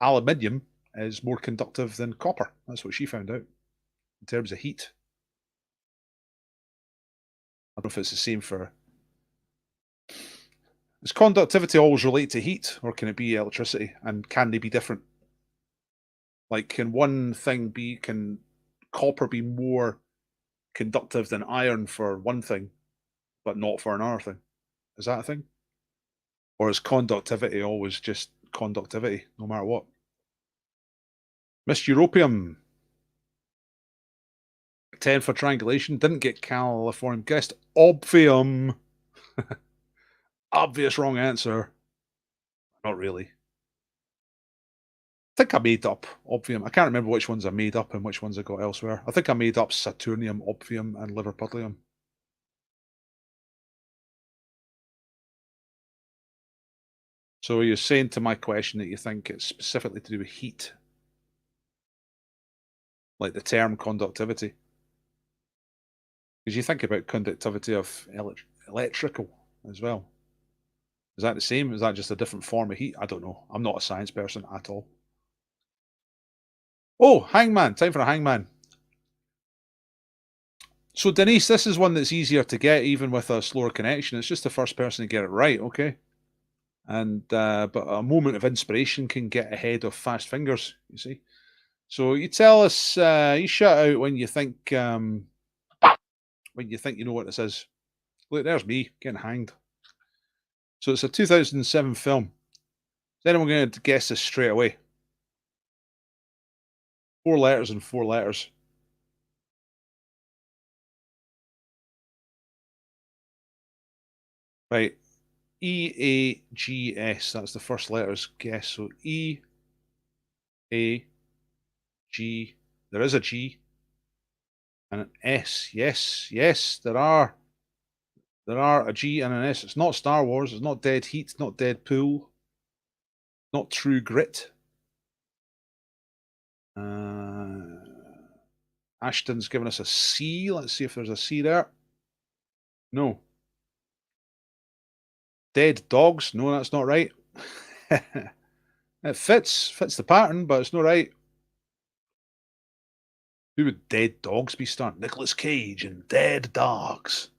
Aluminium is more conductive than copper. That's what she found out in terms of heat. I don't know if it's the same for... Is conductivity always related to heat, or can it be electricity? And can they be different? Like, can one thing be... Can copper be more conductive than iron for one thing, but not for another thing? Is that a thing? Or is conductivity always just conductivity, no matter what? Missed Europium. 10 for triangulation. Didn't get Californium. Guessed Obvium. Obvious wrong answer. Not really. I think I made up Obvium. I can't remember which ones I made up and which ones I got elsewhere. I think I made up Saturnium, Obvium, and Liverpudlium. So you're saying to my question that you think it's specifically to do with heat? Like the term conductivity? Because you think about conductivity of electrical as well. Is that the same? Is that just a different form of heat? I don't know. I'm not a science person at all. Oh, Hangman. Time for a Hangman. So, Denise, this is one that's easier to get even with a slower connection. It's just the first person to get it right, okay? And but a moment of inspiration can get ahead of fast fingers, you see. So you tell us, you shout out when you think you know what this is. Look, there's me getting hanged. So it's a 2007 film. Is anyone going to guess this straight away? 4 letters and 4 letters. Right. E-A-G-S. That's the first letters guess. So E-A-G. There is a G. And an S. Yes, yes, there are. There are a G and an S. It's not Star Wars. It's not Dead Heat. It's not Deadpool. Not True Grit. Ashton's given us a C. Let's see if there's a C there. No. Dead Dogs. No, that's not right. It fits the pattern, but it's not right. Who would Dead Dogs be starring? Nicolas Cage and Dead Dogs.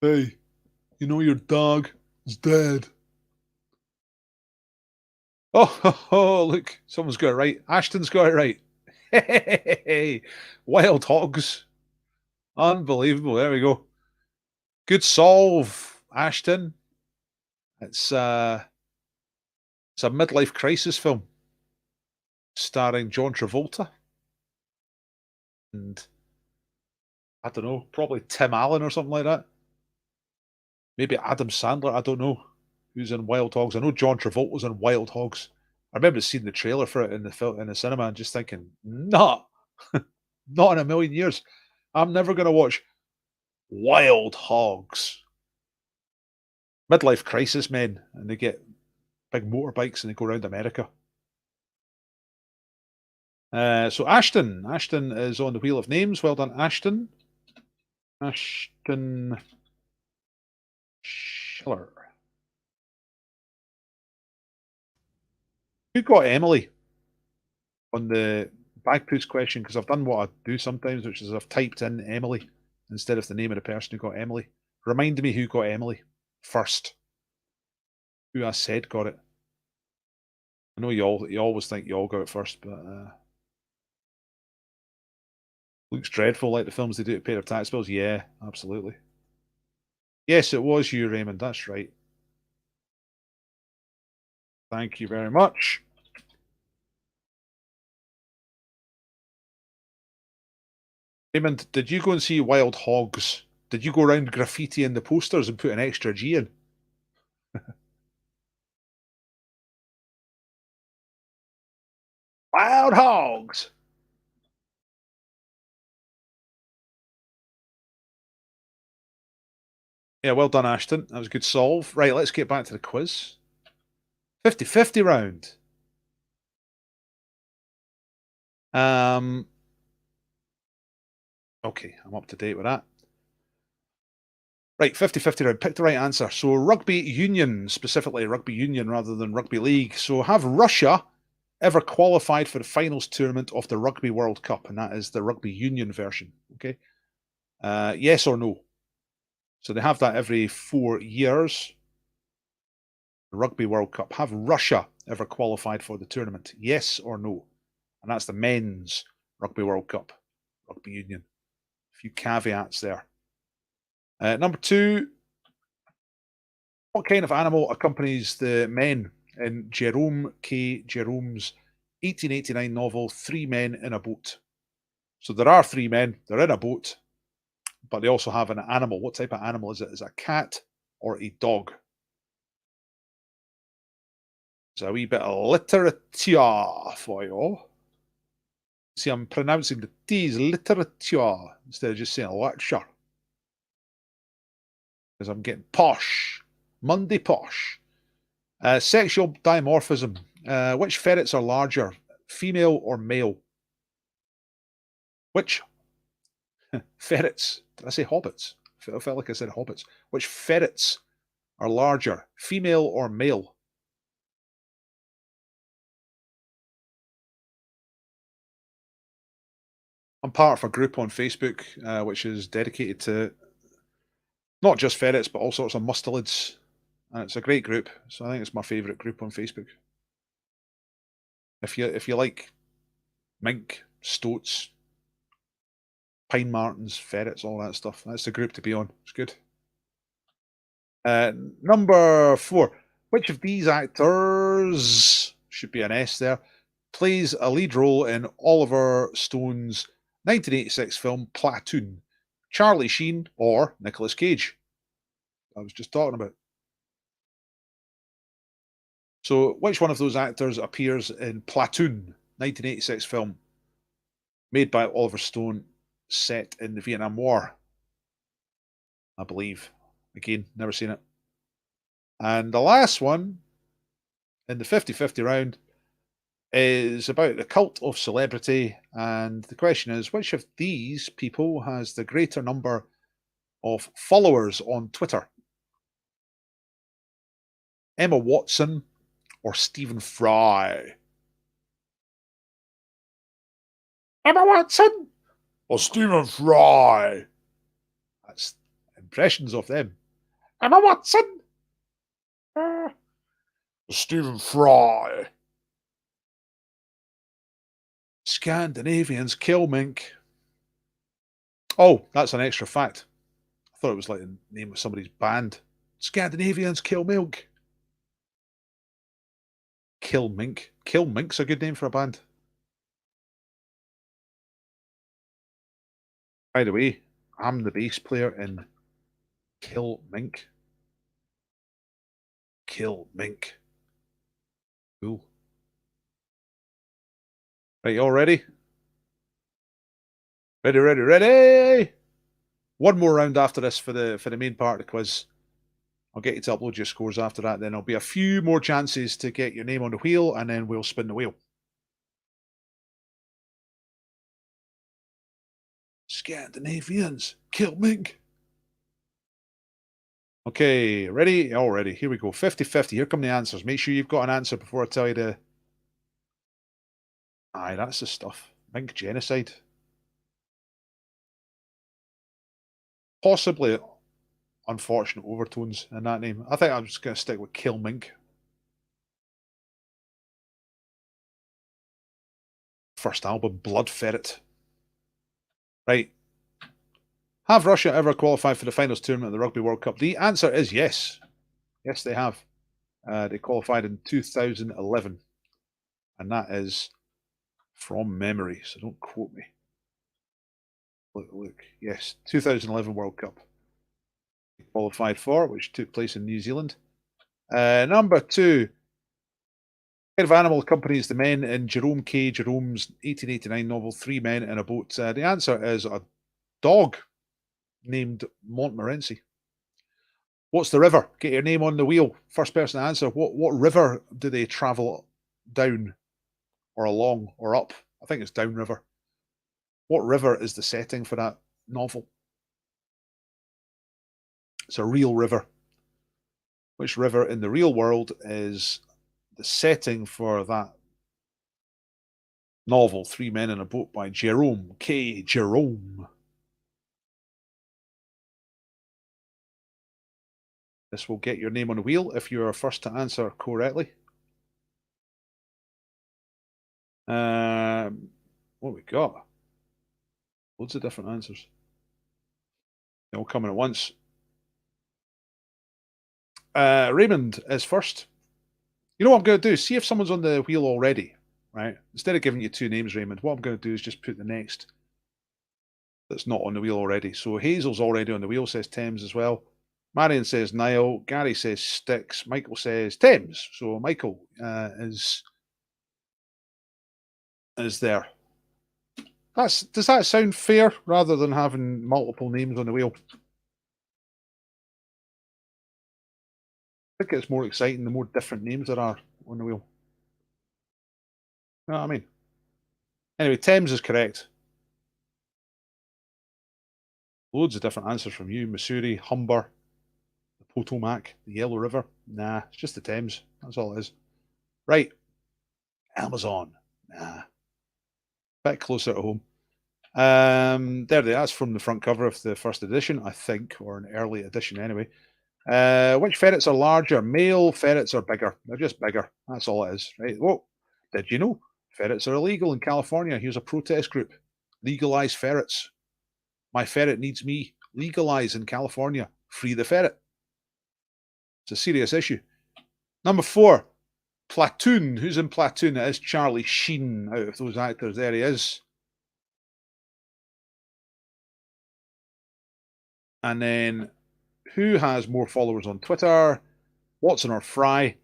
Hey, you know your dog is dead. Oh, look, someone's got it right. Ashton's got it right. Hey, Wild Hogs. Unbelievable. There we go. Good solve, Ashton. It's a midlife crisis film starring John Travolta and I don't know, probably Tim Allen or something like that. Maybe Adam Sandler. I don't know who's in Wild Hogs. I know John Travolta was in Wild Hogs. I remember seeing the trailer for it in the cinema and just thinking, not in a million years. I'm never going to watch Wild Hogs. Midlife crisis men, and they get big motorbikes and they go around America. So Ashton is on the wheel of names. Well done, Ashton. Ashton Schiller. Who got Emily on the Bagpoos question? Because I've done what I do sometimes, which is I've typed in Emily instead of the name of the person who got Emily. Remind me who got Emily first. Who I said got it. I know you always think you all got it first, but looks dreadful like the films they do to pay their tax bills. Yeah, absolutely. Yes, it was you, Raymond. That's right. Thank you very much. Raymond, did you go and see Wild Hogs? Did you go around graffitiing the posters and put an extra G in? Wild Hogs! Yeah, well done, Ashton. That was a good solve. Right, let's get back to the quiz. 50-50 round. Okay, I'm up to date with that. Right, 50-50 round. Pick the right answer. So rugby union, specifically rugby union rather than rugby league. So have Russia ever qualified for the finals tournament of the Rugby World Cup? And that is the rugby union version. Okay. Yes or no? So they have that every 4 years. The Rugby World Cup. Have Russia ever qualified for the tournament? Yes or no? And that's the men's Rugby World Cup. Rugby union. A few caveats there. Number 2, what kind of animal accompanies the men in Jerome K. Jerome's 1889 novel, 3 Men in a Boat? So there are 3 men, they're in a boat, but they also have an animal. What type of animal is it? Is it a cat or a dog? There's a wee bit of literature for you. See, I'm pronouncing the T's, literature, instead of just saying lecture. Because I'm getting posh. Monday posh. Sexual dimorphism. Which ferrets are larger, female or male? Which ferrets? Did I say hobbits? I felt like I said hobbits. Which ferrets are larger, female or male? I'm part of a group on Facebook which is dedicated to not just ferrets, but all sorts of mustelids. And it's a great group. So I think it's my favourite group on Facebook. If you like mink, stoats, pine martens, ferrets, all that stuff, that's the group to be on. It's good. Number 4. Which of these actors, should be an S there, plays a lead role in Oliver Stone's 1986 film Platoon? Charlie Sheen or Nicolas Cage? I was just talking about. So which one of those actors appears in Platoon, 1986 film, made by Oliver Stone, set in the Vietnam War? I believe. Again, never seen it. And the last one in the 50-50 round is about the cult of celebrity. And the question is, which of these people has the greater number of followers on Twitter? Emma Watson or Stephen Fry? Emma Watson or Stephen Fry? That's impressions of them. Emma Watson or Stephen Fry? Scandinavians kill mink. Oh, that's an extra fact. I thought it was like the name of somebody's band. Scandinavians kill mink. Kill mink. Kill mink's a good name for a band. By the way, I'm the bass player in Kill Mink. Kill Mink. Cool. Right, you all ready? Ready. One more round after this for the main part of the quiz. I'll get you to upload your scores after that. Then there'll be a few more chances to get your name on the wheel, and then we'll spin the wheel. Scandinavians, kill mink. Okay, ready? All ready. Here we go. 50-50. Here come the answers. Make sure you've got an answer before I tell you the... Aye, that's the stuff. Mink genocide. Possibly unfortunate overtones in that name. I think I'm just going to stick with kill mink. First album, Blood Ferret. Right. Have Russia ever qualified for the finals tournament of the Rugby World Cup? The answer is yes. Yes, they have. They qualified in 2011. And that is from memory, so don't quote me. Look. Yes, 2011 World Cup. They qualified for, which took place in New Zealand. Number 2. Pair of animal accompanies the men in Jerome K. Jerome's 1889 novel, Three Men in a Boat. The answer is a dog named Montmorency. What's the river? Get your name on the wheel. First person to answer. What river do they travel down or along or up? I think it's downriver. What river is the setting for that novel? It's a real river. Which river in the real world is the setting for that novel, Three Men in a Boat by Jerome K. Jerome? This will get your name on the wheel if you are first to answer correctly. What we got? Loads of different answers. They're all coming at once. Raymond is first. You know what I'm going to do? See if someone's on the wheel already, right? Instead of giving you two names, Raymond, what I'm going to do is just put the next that's not on the wheel already. So Hazel's already on the wheel, says Thames as well. Marion says Niall. Gary says Styx. Michael says Thames. So Michael is there. Does that sound fair rather than having multiple names on the wheel? I think it's more exciting the more different names there are on the wheel. You know what I mean? Anyway, Thames is correct. Loads of different answers from you. Missouri, Humber, the Potomac, the Yellow River. Nah, it's just the Thames. That's all it is. Right. Amazon. Nah. Bit closer to home. There they are. That's from the front cover of the first edition, I think, or an early edition anyway. Which ferrets are larger? Male ferrets are bigger. They're just bigger. That's all it is. Right. Whoa. Did you know? Ferrets are illegal in California. Here's a protest group. Legalize ferrets. My ferret needs me. Legalize in California. Free the ferret. It's a serious issue. Number 4. Platoon. Who's in Platoon? It is Charlie Sheen out of those actors. There he is. And then, who has more followers on Twitter? Watson or Fry?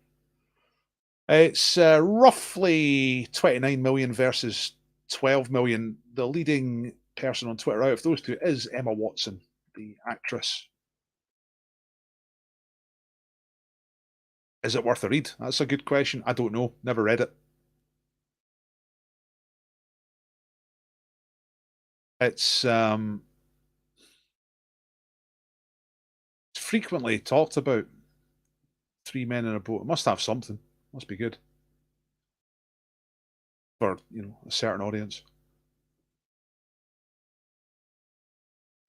It's roughly 29 million versus 12 million. The leading person on Twitter out of those two is Emma Watson, the actress. Is it worth a read? That's a good question. I don't know. Never read it. It's frequently talked about. Three Men in a Boat. It must have something. Must be good. For, a certain audience.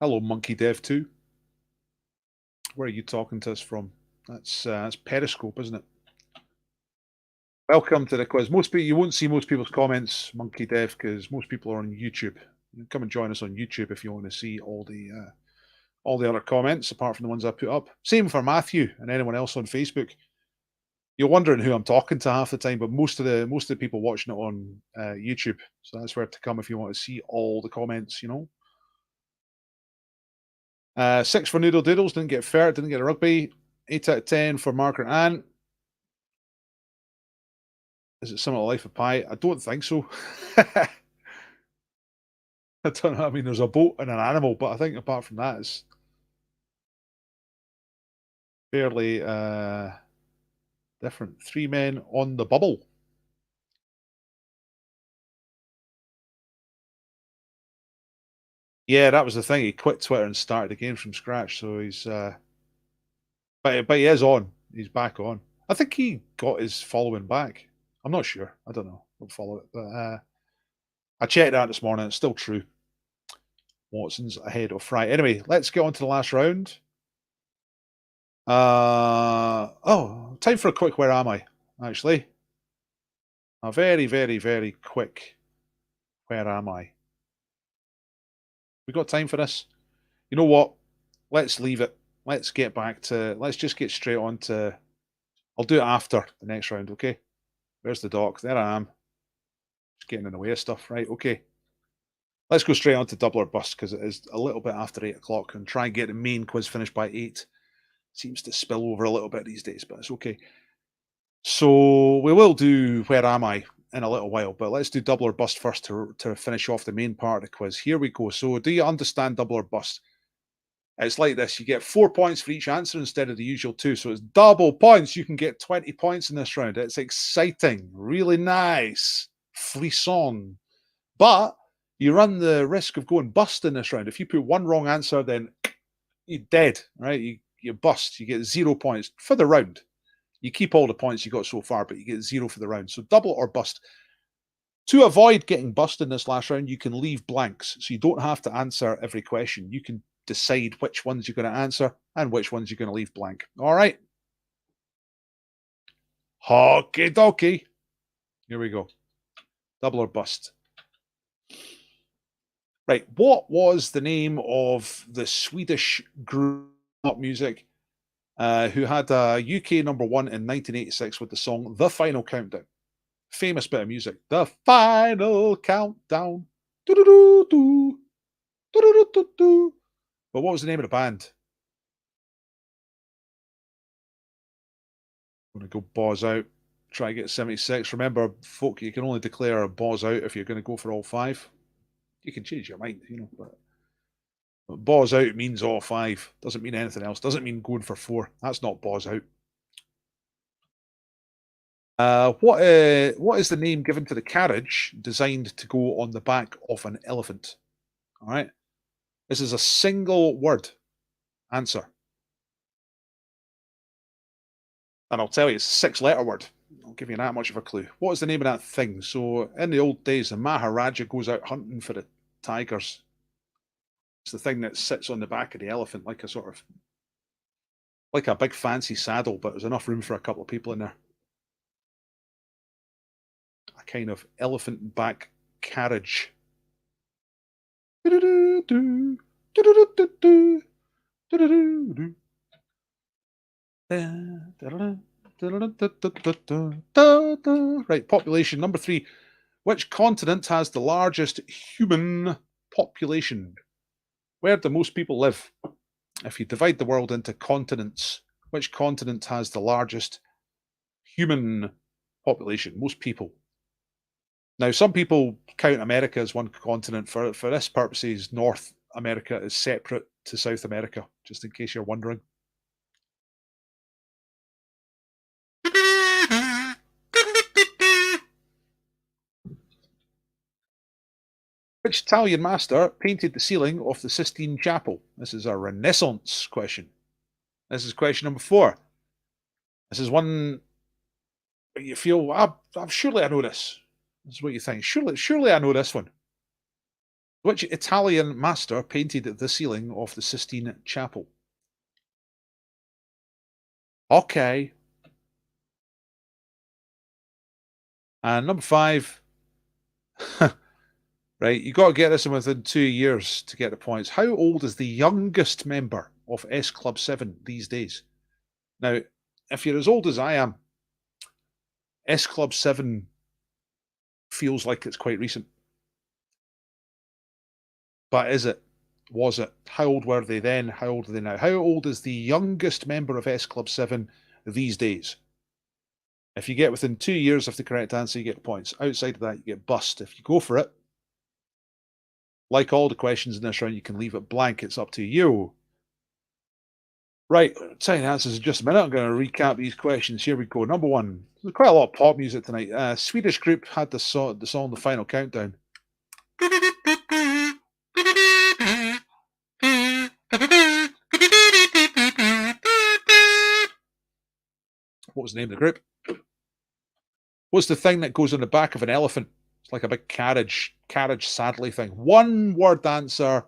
Hello, Monkey Dev 2. Where are you talking to us from? That's Periscope, isn't it? Welcome to the quiz. You won't see most people's comments, Monkey Dev, because most people are on YouTube. You can come and join us on YouTube if you want to see all the other comments, apart from the ones I put up. Same for Matthew and anyone else on Facebook. You're wondering who I'm talking to half the time, but most of the people watching it on YouTube. So that's where to come if you want to see all the comments, 6 for Noodle Doodles, didn't get ferret, didn't get a rugby. 8 out of 10 for Margaret Ann. Is it Similar Life of Pi? I don't think so. I don't know. I mean, there's a boat and an animal, but I think apart from that, fairly different. 3 men on the bubble. Yeah, that was the thing. He quit Twitter and started again from scratch. So he's, but he is on. He's back on. I think he got his following back. I'm not sure. I don't know. I'll follow it, but I checked that this morning. It's still true. Watson's ahead of Fry. Anyway, let's get on to the last round. Oh, time for a quick where am I? Actually, a very, very, very quick where am I? We got time for this? You know what? Let's leave it. Let's get back to. Let's just get straight on to. I'll do it after the next round. Okay. Where's the doc? There I am. Just getting in the way of stuff. Right. Okay. Let's go straight on to double or bust because it is a little bit after 8 o'clock and try and get the main quiz finished by 8. Seems to spill over a little bit these days, but it's okay. So we will do where am I in a little while, but let's do double or bust first to finish off the main part of the quiz. Here we go. So do you understand double or bust? It's like this. You get 4 points for each answer instead of the usual 2. So it's double points. You can get 20 points in this round. It's exciting. Really nice. Frisson. But you run the risk of going bust in this round. If you put one wrong answer, then you're dead, right? You bust. You get 0 points for the round. You keep all the points you got so far, but you get 0 for the round. So double or bust. To avoid getting bust in this last round, you can leave blanks. So you don't have to answer every question. You can decide which ones you're going to answer and which ones you're going to leave blank. All right. Hockey dokie. Here we go. Double or bust. Right. What was the name of the Swedish group pop music who had a UK #1 in 1986 with the song The Final Countdown? Famous bit of music. The Final Countdown. Do-do-do-do. Do-do-do-do-do. But what was the name of the band? I'm going to go balls out. Try to get 76. Remember, folk, you can only declare a balls out if you're going to go for all 5. You can change your mind, you know, but balls out means all 5. Doesn't mean anything else. Doesn't mean going for 4. That's not balls out. What is the name given to the carriage designed to go on the back of an elephant? All right. This is a single word answer. And I'll tell you, it's a 6-letter word. I'll give you that much of a clue. What is the name of that thing? So in the old days, the Maharaja goes out hunting for the tigers. It's the thing that sits on the back of the elephant like a sort of, like a big fancy saddle, but there's enough room for a couple of people in there. A kind of elephant back carriage. Right, population number 3. Which continent has the largest human population? Where do most people live? If you divide the world into continents, which continent has the largest human population? Most people. Now, some people count America as one continent. For this purposes, North America is separate to South America, just in case you're wondering. Which Italian master painted the ceiling of the Sistine Chapel? This is a Renaissance question. This is question number 4. This is one you feel, I'm surely I know this. This is what you think. Surely I know this one. Which Italian master painted the ceiling of the Sistine Chapel? Okay. And number 5. Right, you got to get this in within 2 years to get the points. How old is the youngest member of S Club 7 these days? Now, if you're as old as I am, S Club 7 feels like it's quite recent. But is it? Was it? How old were they then? How old are they now? How old is the youngest member of S Club 7 these days? If you get within 2 years of the correct answer, you get points. Outside of that, you get bust. If you go for it, like all the questions in this round, you can leave it blank. It's up to you. Right, tell you the answers in just a minute. I'm going to recap these questions. Here we go. Number one. There's quite a lot of pop music tonight. Swedish group had the song The Final Countdown. What was the name of the group? What's the thing that goes on the back of an elephant? It's like a big carriage saddly thing. One word answer,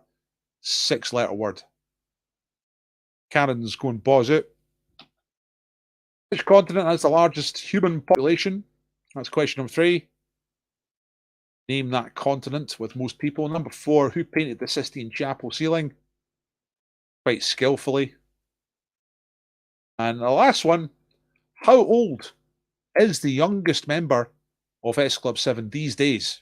6-letter word. Karen's going balls out. Which continent has the largest human population? That's question number 3. Name that continent with most people. Number 4, who painted the Sistine Chapel ceiling? Quite skillfully. And the last one, how old is the youngest member of S Club 7 these days?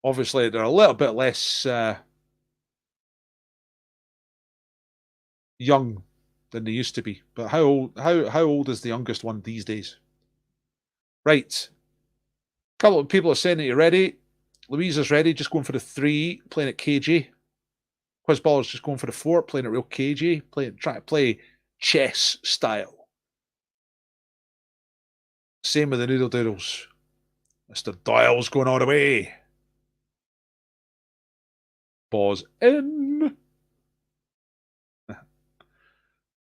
Obviously, they're a little bit less young than they used to be. But how old is the youngest one these days? Right. A couple of people are saying that you're ready. Louisa's ready, just going for the 3, playing it cagey. Quizballer's just going for the 4, playing it real cagey, trying to play chess style. Same with the Noodle Doodles. Mr. Doyle's going all the way. Pause in.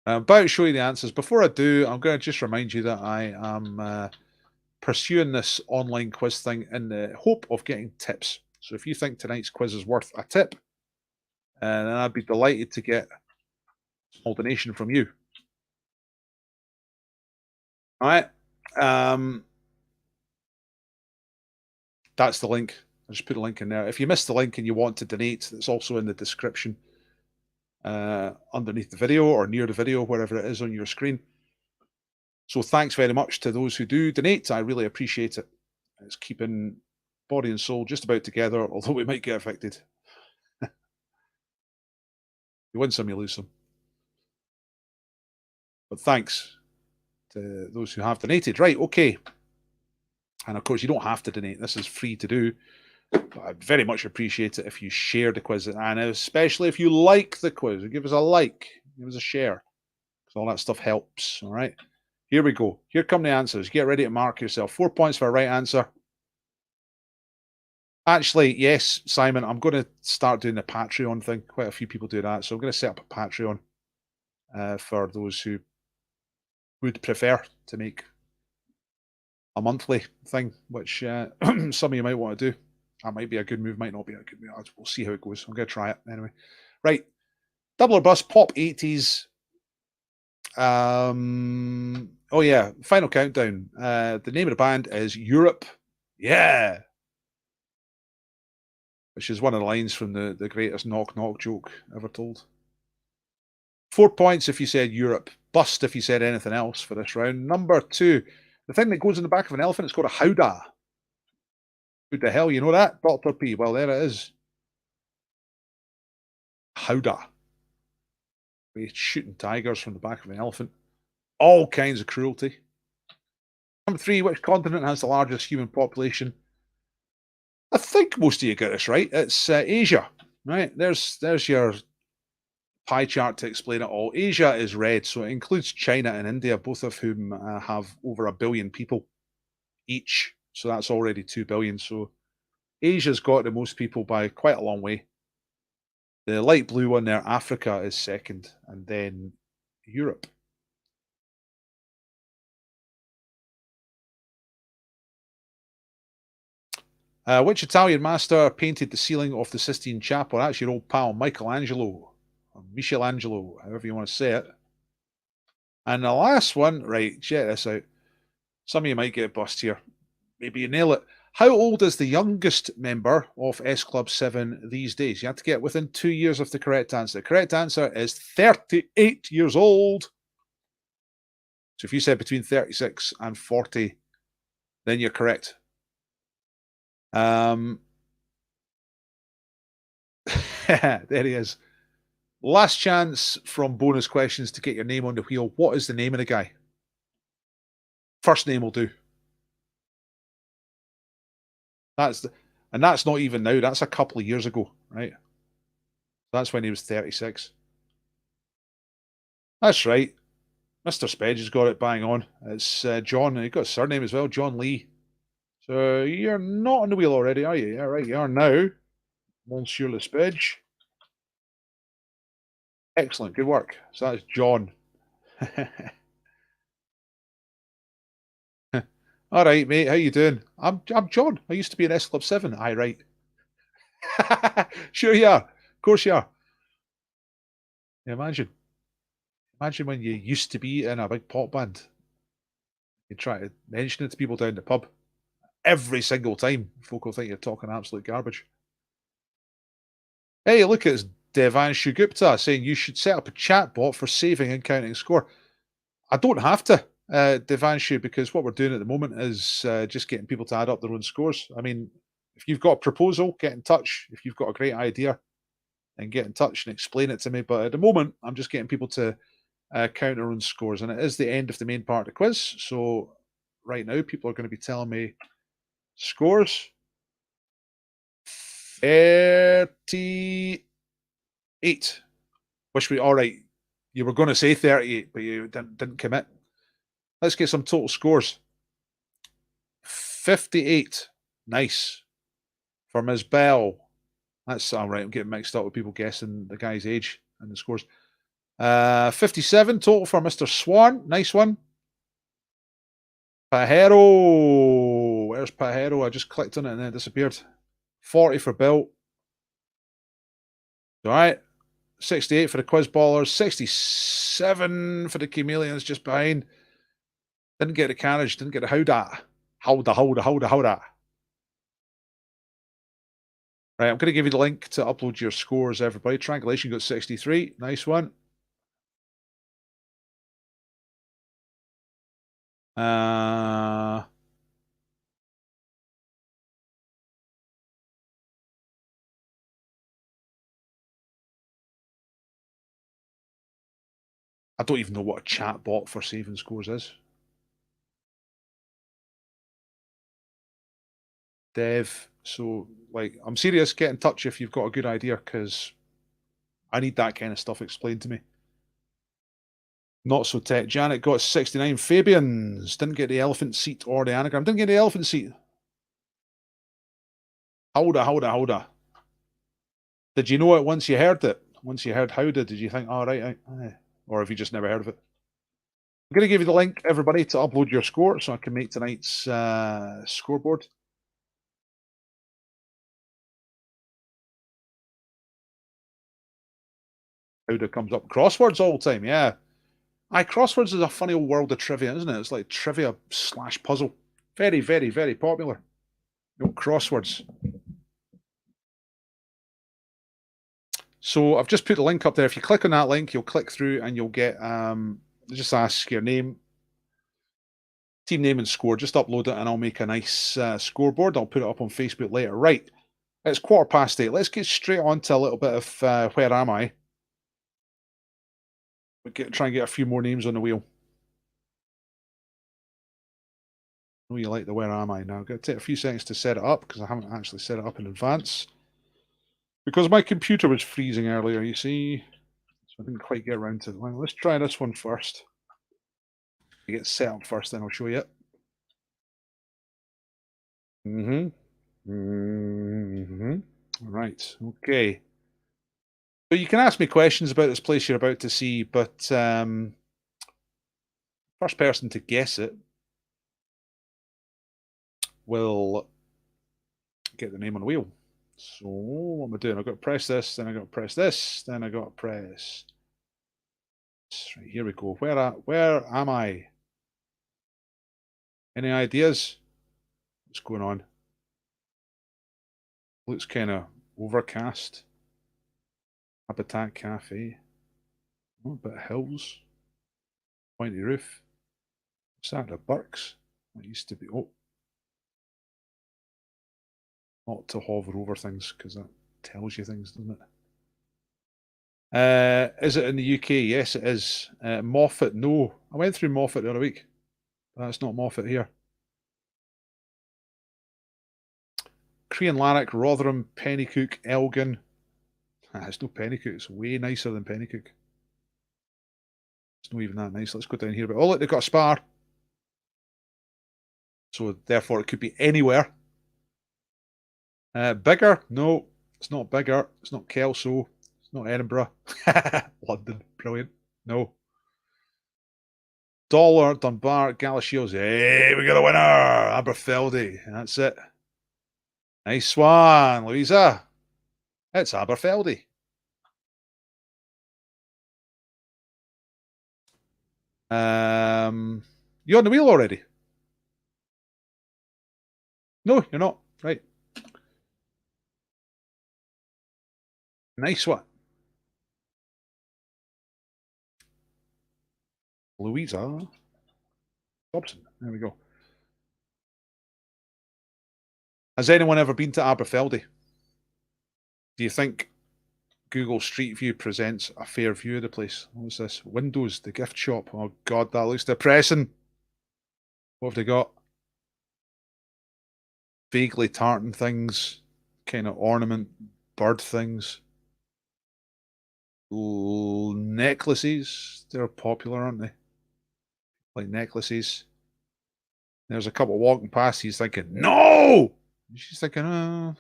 I'm about to show you the answers. Before I do, I'm going to just remind you that I am pursuing this online quiz thing in the hope of getting tips. So if you think tonight's quiz is worth a tip, then I'd be delighted to get a small donation from you. All right. That's the link. I just put a link in there. If you missed the link and you want to donate, it's also in the description underneath the video or near the video, wherever it is on your screen. So thanks very much to those who do donate. I really appreciate it. It's keeping body and soul just about together, although we might get affected. You win some, you lose some. But thanks to those who have donated. Right, okay. And of course, you don't have to donate. This is free to do. But I'd very much appreciate it if you share the quiz, and especially if you like the quiz. Give us a like, give us a share, because all that stuff helps. All right, here we go. Here come the answers. Get ready to mark yourself. 4 points for a right answer. Actually, yes, Simon, I'm going to start doing the Patreon thing. Quite a few people do that, so I'm going to set up a Patreon for those who would prefer to make a monthly thing, which some of you might want to do. That might be a good move, might not be a good move. We'll see how it goes. I'm going to try it anyway. Right. Double or bust, pop 80s. Oh, yeah. Final countdown. The name of the band is Europe. Yeah. Which is one of the lines from the greatest knock-knock joke ever told. 4 points if you said Europe. Bust if you said anything else for this round. Number 2. The thing that goes in the back of an elephant is called a howdah. Who the hell, you know that? Dr. P. Well, there it is. Howdah. We're shooting tigers from the back of an elephant. All kinds of cruelty. Number 3, which continent has the largest human population? I think most of you get this right. It's Asia, right? There's your pie chart to explain it all. Asia is red, so it includes China and India, both of whom have over 1 billion people each. So that's already 2 billion. So Asia's got the most people by quite a long way. The light blue one there, Africa, is second, and then Europe. Which Italian master painted the ceiling of the Sistine Chapel? That's your old pal, Michelangelo, or Michelangelo, however you want to say it. And the last one, right, check this out. Some of you might get a bust here. Maybe you nail it. How old is the youngest member of S Club 7 these days? You have to get within 2 years of the correct answer. The correct answer is 38 years old. So if you said between 36 and 40, then you're correct. There he is. Last chance from bonus questions to get your name on the wheel. What is the name of the guy? First name will do. That's not even now. That's a couple of years ago, right? That's when he was 36. That's right. Mr. Spedge has got it bang on. It's John. He got his surname as well, John Lee. So you're not on the wheel already, are you? Yeah, right, you are now, Monsieur Le Spedge. Excellent, good work. So that's John. All right, mate. How you doing? I'm John. I used to be in S Club 7. Aye, right. Sure you are. Of course you are. Yeah, imagine when you used to be in a big pop band. You try to mention it to people down the pub. Every single time, folk will think you're talking absolute garbage. Hey, look, it's Devanshu Gupta saying you should set up a chat bot for saving and counting score. I don't have to, Devanshu, because what we're doing at the moment is just getting people to add up their own scores. I mean, if you've got a proposal, get in touch. If you've got a great idea, then get in touch and explain it to me. But at the moment, I'm just getting people to count their own scores. And it is the end of the main part of the quiz. So right now, people are going to be telling me scores. 38. Wish we, all right, you were going to say 38, but you didn't commit. Let's get some total scores. 58. Nice. For Ms. Bell. That's all right. I'm getting mixed up with people guessing the guy's age and the scores. 57 total for Mr. Swan. Nice one. Pajero. Where's Pajero? I just clicked on it and then it disappeared. 40 for Bill. All right. 68 for the quiz ballers. 67 for the chameleons just behind. Didn't get the carriage. Didn't get the howdah. Howdah. Right, I'm going to give you the link to upload your scores, everybody. Triangulation got 63. Nice one. I don't even know what a chat bot for saving scores is. Dev. So, like, I'm serious. Get in touch if you've got a good idea, because I need that kind of stuff explained to me. Not so tech. Janet got 69. Fabians didn't get the elephant seat or the anagram. Didn't get the elephant seat. Howdah. Did you know it once you heard it? Once you heard howdah, did you think, oh, right, or have you just never heard of it? I'm going to give you the link, everybody, to upload your score so I can make tonight's scoreboard. Howdah comes up. Crosswords all the time, yeah. Aye, crosswords is a funny old world of trivia, isn't it? It's like trivia / puzzle. Very, very, very popular. Crosswords. So I've just put the link up there. If you click on that link, you'll click through and you'll get, just ask your name, team name and score. Just upload it and I'll make a nice scoreboard. I'll put it up on Facebook later. Right, it's 8:15. Let's get straight on to a little bit of Where Am I? Try and get a few more names on the wheel. I know you like the Where Am I now. I've got to take a few seconds to set it up because I haven't actually set it up in advance. Because my computer was freezing earlier, you see. So I didn't quite get around to it. Well, let's try this one first. You get set up first, then I'll show you it. Right, okay. So you can ask me questions about this place you're about to see, but first person to guess it will get the name on the wheel. So what am I doing? I've got to press this, then I've got to press this, then I've got to press. Right, here we go. Where am I? Any ideas? What's going on? Looks kind of overcast. Habitat Cafe. Oh, a bit of hills. Pointy roof. What's that? The Burks? That used to be. Oh. Not to hover over things because that tells you things, doesn't it? Is it in the UK? Yes, it is. Moffat, no. I went through Moffat the other week. But that's not Moffat here. Crean Lanark, Rotherham, Pennycook, Elgin. It's no Pennycook. It's way nicer than Pennycook. It's not even that nice. Let's go down here. But oh, look, they've got a spar. So therefore, it could be anywhere. Bigger? No, it's not bigger. It's not Kelso. It's not Edinburgh. London. Brilliant. No. Dollar, Dunbar, Galashiels. Hey, we got a winner. Aberfeldy. That's it. Nice one, Louisa. It's Aberfeldy. You on the wheel already? No, you're not. Right. Nice one. Louisa Dobson. There we go. Has anyone ever been to Aberfeldy? Do you think Google Street View presents a fair view of the place? What's this? Windows, the gift shop. Oh, God, that looks depressing. What have they got? Vaguely tartan things, kind of ornament, bird things. Necklaces. They're popular, aren't they? Like necklaces. There's a couple walking past. He's thinking, no! And she's thinking,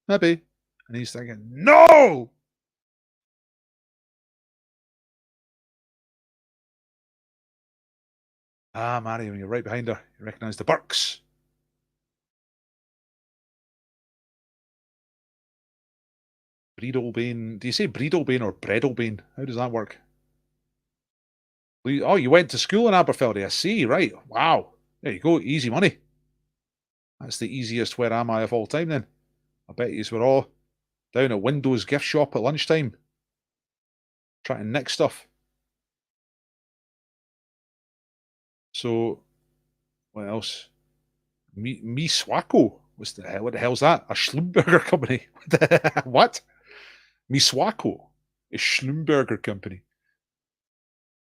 maybe. And he's thinking, no! Ah, Marion, you're right behind her. You recognise the Burks. Breedlebane. Do you say Breedlebane or Breadlebane? How does that work? Oh, you went to school in Aberfeldy. I see. Right. Wow. There you go. Easy money. That's the easiest Where Am I of all time then. I bet you were all down at Windows gift shop at lunchtime. Trying to nick stuff. So, what else? Me Swacko. What the hell's that? A Schlumberger company. What? Me Swacko. A Schlumberger company.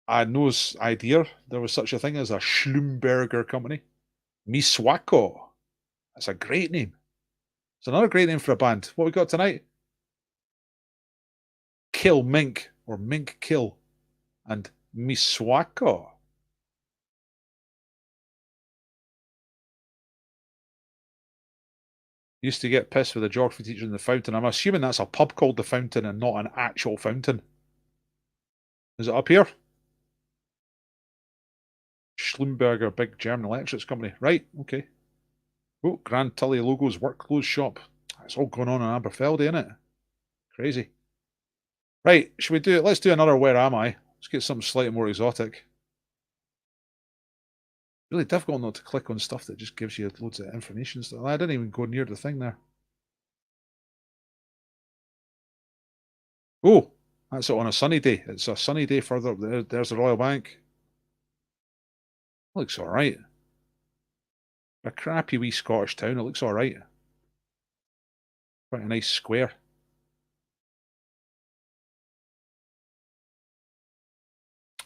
I had no idea there was such a thing as a Schlumberger company. Me Swacko. That's a great name. It's another great name for a band. What we got tonight? Kill Mink or Mink Kill and Me Swacko. Used to get pissed with a geography teacher in the fountain. I'm assuming that's a pub called the Fountain and not an actual fountain. Is it up here? Schlumberger, big German electrics company. Right, okay. Oh, Grand Tully Logos work clothes shop. It's all going on in Aberfeldy, isn't it? Crazy. Right, should we do it? Let's do another Where Am I? Let's get something slightly more exotic. Really difficult not to click on stuff that just gives you loads of information. Stuff. I didn't even go near the thing there. Oh, that's it on a sunny day. It's a sunny day further up there. There's the Royal Bank. Looks all right. A crappy wee Scottish town. It looks all right. Quite a nice square.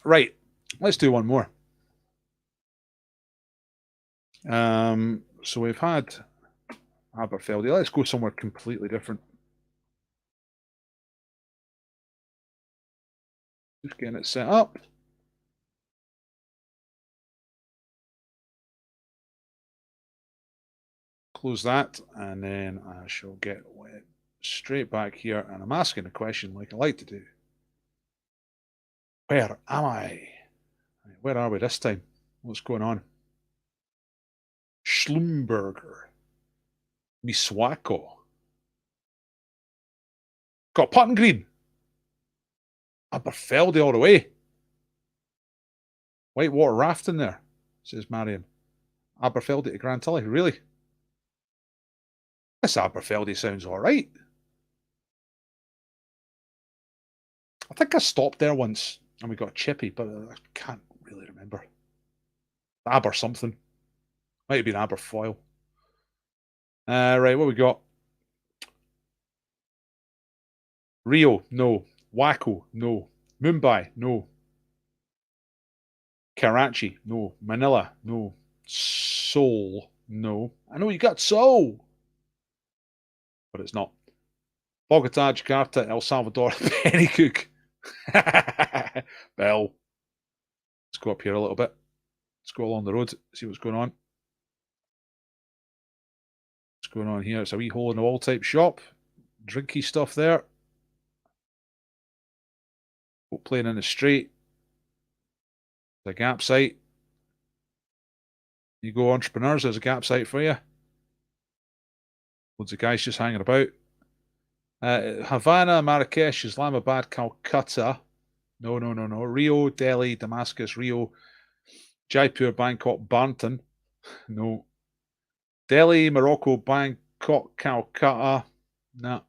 Right, let's do one more. So we've had Aberfeldy. Let's go somewhere completely different. Just getting it set up. Close that, and then I shall get straight back here, and I'm asking a question like I like to do. Where am I? Where are we this time? What's going on? Schlumberger. Miswako. Got Putton Green. Aberfeldy all the way. Whitewater rafting there, says Marion. Aberfeldy to Grand Tully. Really? This Aberfeldy sounds all right. I think I stopped there once and we got a chippy, but I can't really remember. Aber something. Might have been Aberfoyle. Right, what we got? Rio, no. Waco, no. Mumbai, no. Karachi, no. Manila, no. Seoul, no. I know you got Seoul, but it's not. Bogota, Jakarta, El Salvador, Pennycook. Bell. Let's go up here a little bit. Let's go along the road, see what's going on. What's going on here? It's a wee hole in the wall type shop. Drinky stuff there. Playing in the street. The Gap site. You go entrepreneurs, there's a Gap site for you. Loads of guys just hanging about. Havana, Marrakesh, Islamabad, Calcutta. No. Rio, Delhi, Damascus, Rio, Jaipur, Bangkok, Barnton. No. Delhi, Morocco, Bangkok, Calcutta. No.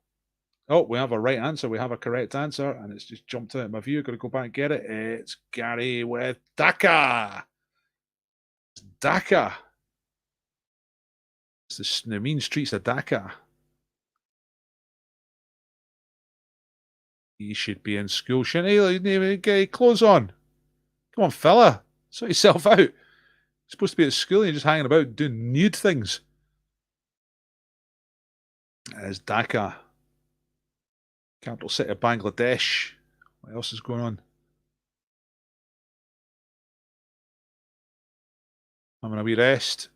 Oh, we have a right answer. We have a correct answer, and it's just jumped out of my view. Got to go back and get it. It's Gary with Dhaka. It's Dhaka. It's the mean streets of Dhaka. He should be in school, shouldn't he? Get your clothes on. Come on, fella. Sort yourself out. You're supposed to be at school and you're just hanging about doing nude things. It's Dhaka. Capital city of Bangladesh. What else is going on? Having a wee rest.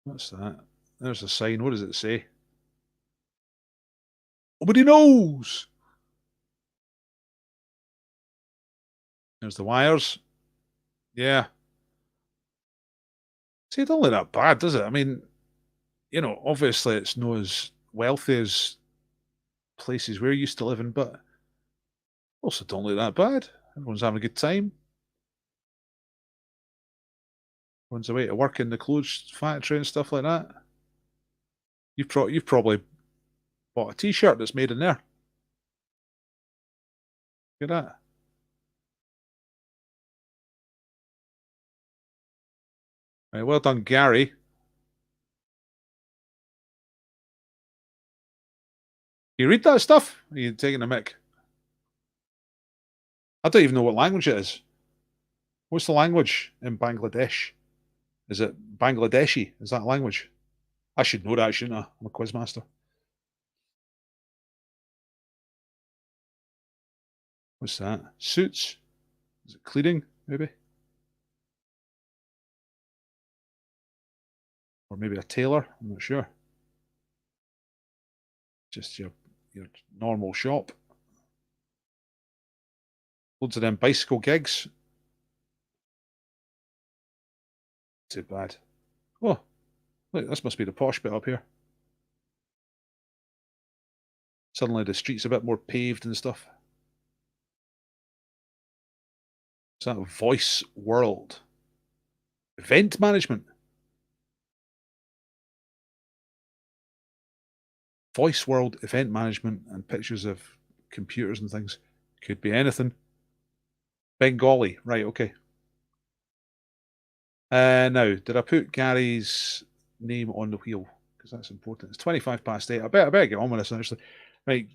What's that? There's a sign. What does it say? Nobody knows. There's the wires. Yeah. See, it don't look that bad, does it? I mean, you know, obviously it's not as wealthy as places we're used to living, but also don't look that bad. Everyone's having a good time. Everyone's away to work in the clothes factory and stuff like that. You've probably bought a t-shirt that's made in there. Look at that. Right, well done, Gary. You read that stuff? Are you taking a mic? I don't even know what language it is. What's the language in Bangladesh? Is it Bangladeshi? Is that language? I should know that, shouldn't I? I'm a quizmaster. What's that? Suits? Is it cleaning, maybe? Or maybe a tailor? I'm not sure. Just your normal shop. Loads of them bicycle gigs. Too bad. Oh, look, this must be the posh bit up here. Suddenly the street's a bit more paved and stuff. Is that Voice World? Event management. Voice World event management and pictures of computers and things. Could be anything. Bengali. Right, okay. Now, did I put Gary's name on the wheel? Because that's important. It's 8:25. I better get on with this, actually. Right.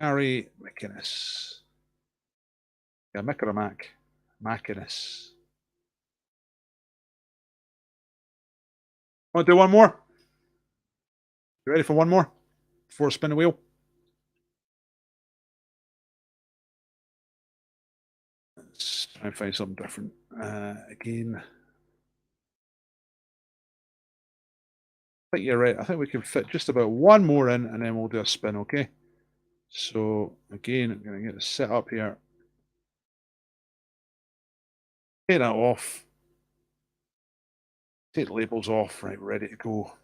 Gary McInnes. Yeah, Mick McInnes. Want to do one more? You ready for one more? Before I spin the wheel? Let's try and find something different. Again. I think you're right. I think we can fit just about one more in and then we'll do a spin, okay? So, again, I'm going to get it set up here. Take that off. Take the labels off. Right, we're ready to go.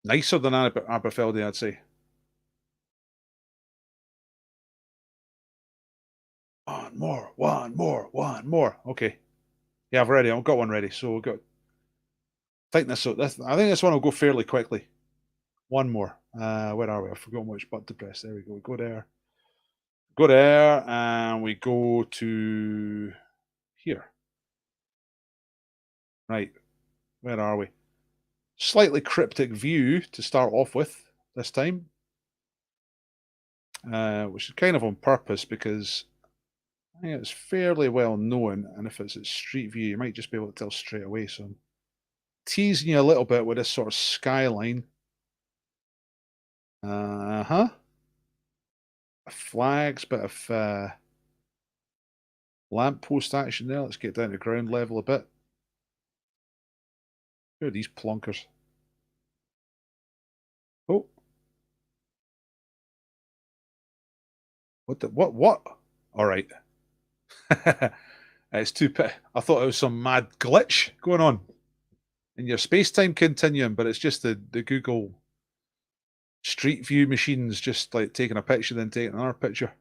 Nicer than Aberfeldy, I'd say. One more. Okay. Yeah, I've got one ready. So we've got. I think this one will go fairly quickly. One more. Where are we? I've forgotten which button to press. There we go. We go there. Go there, and we go to here. Right. Where are we? Slightly cryptic view to start off with this time, which is kind of on purpose because I think it's fairly well known, and if it's at Street View, you might just be able to tell straight away. So I'm teasing you a little bit with this sort of skyline. Flags, bit of lamppost action there. Let's get down to ground level a bit. Who are these plonkers? Oh. What? All right. It's too. I thought it was some mad glitch going on in your space-time continuum, but it's just the Google Street View machines just like taking a picture, then taking another picture.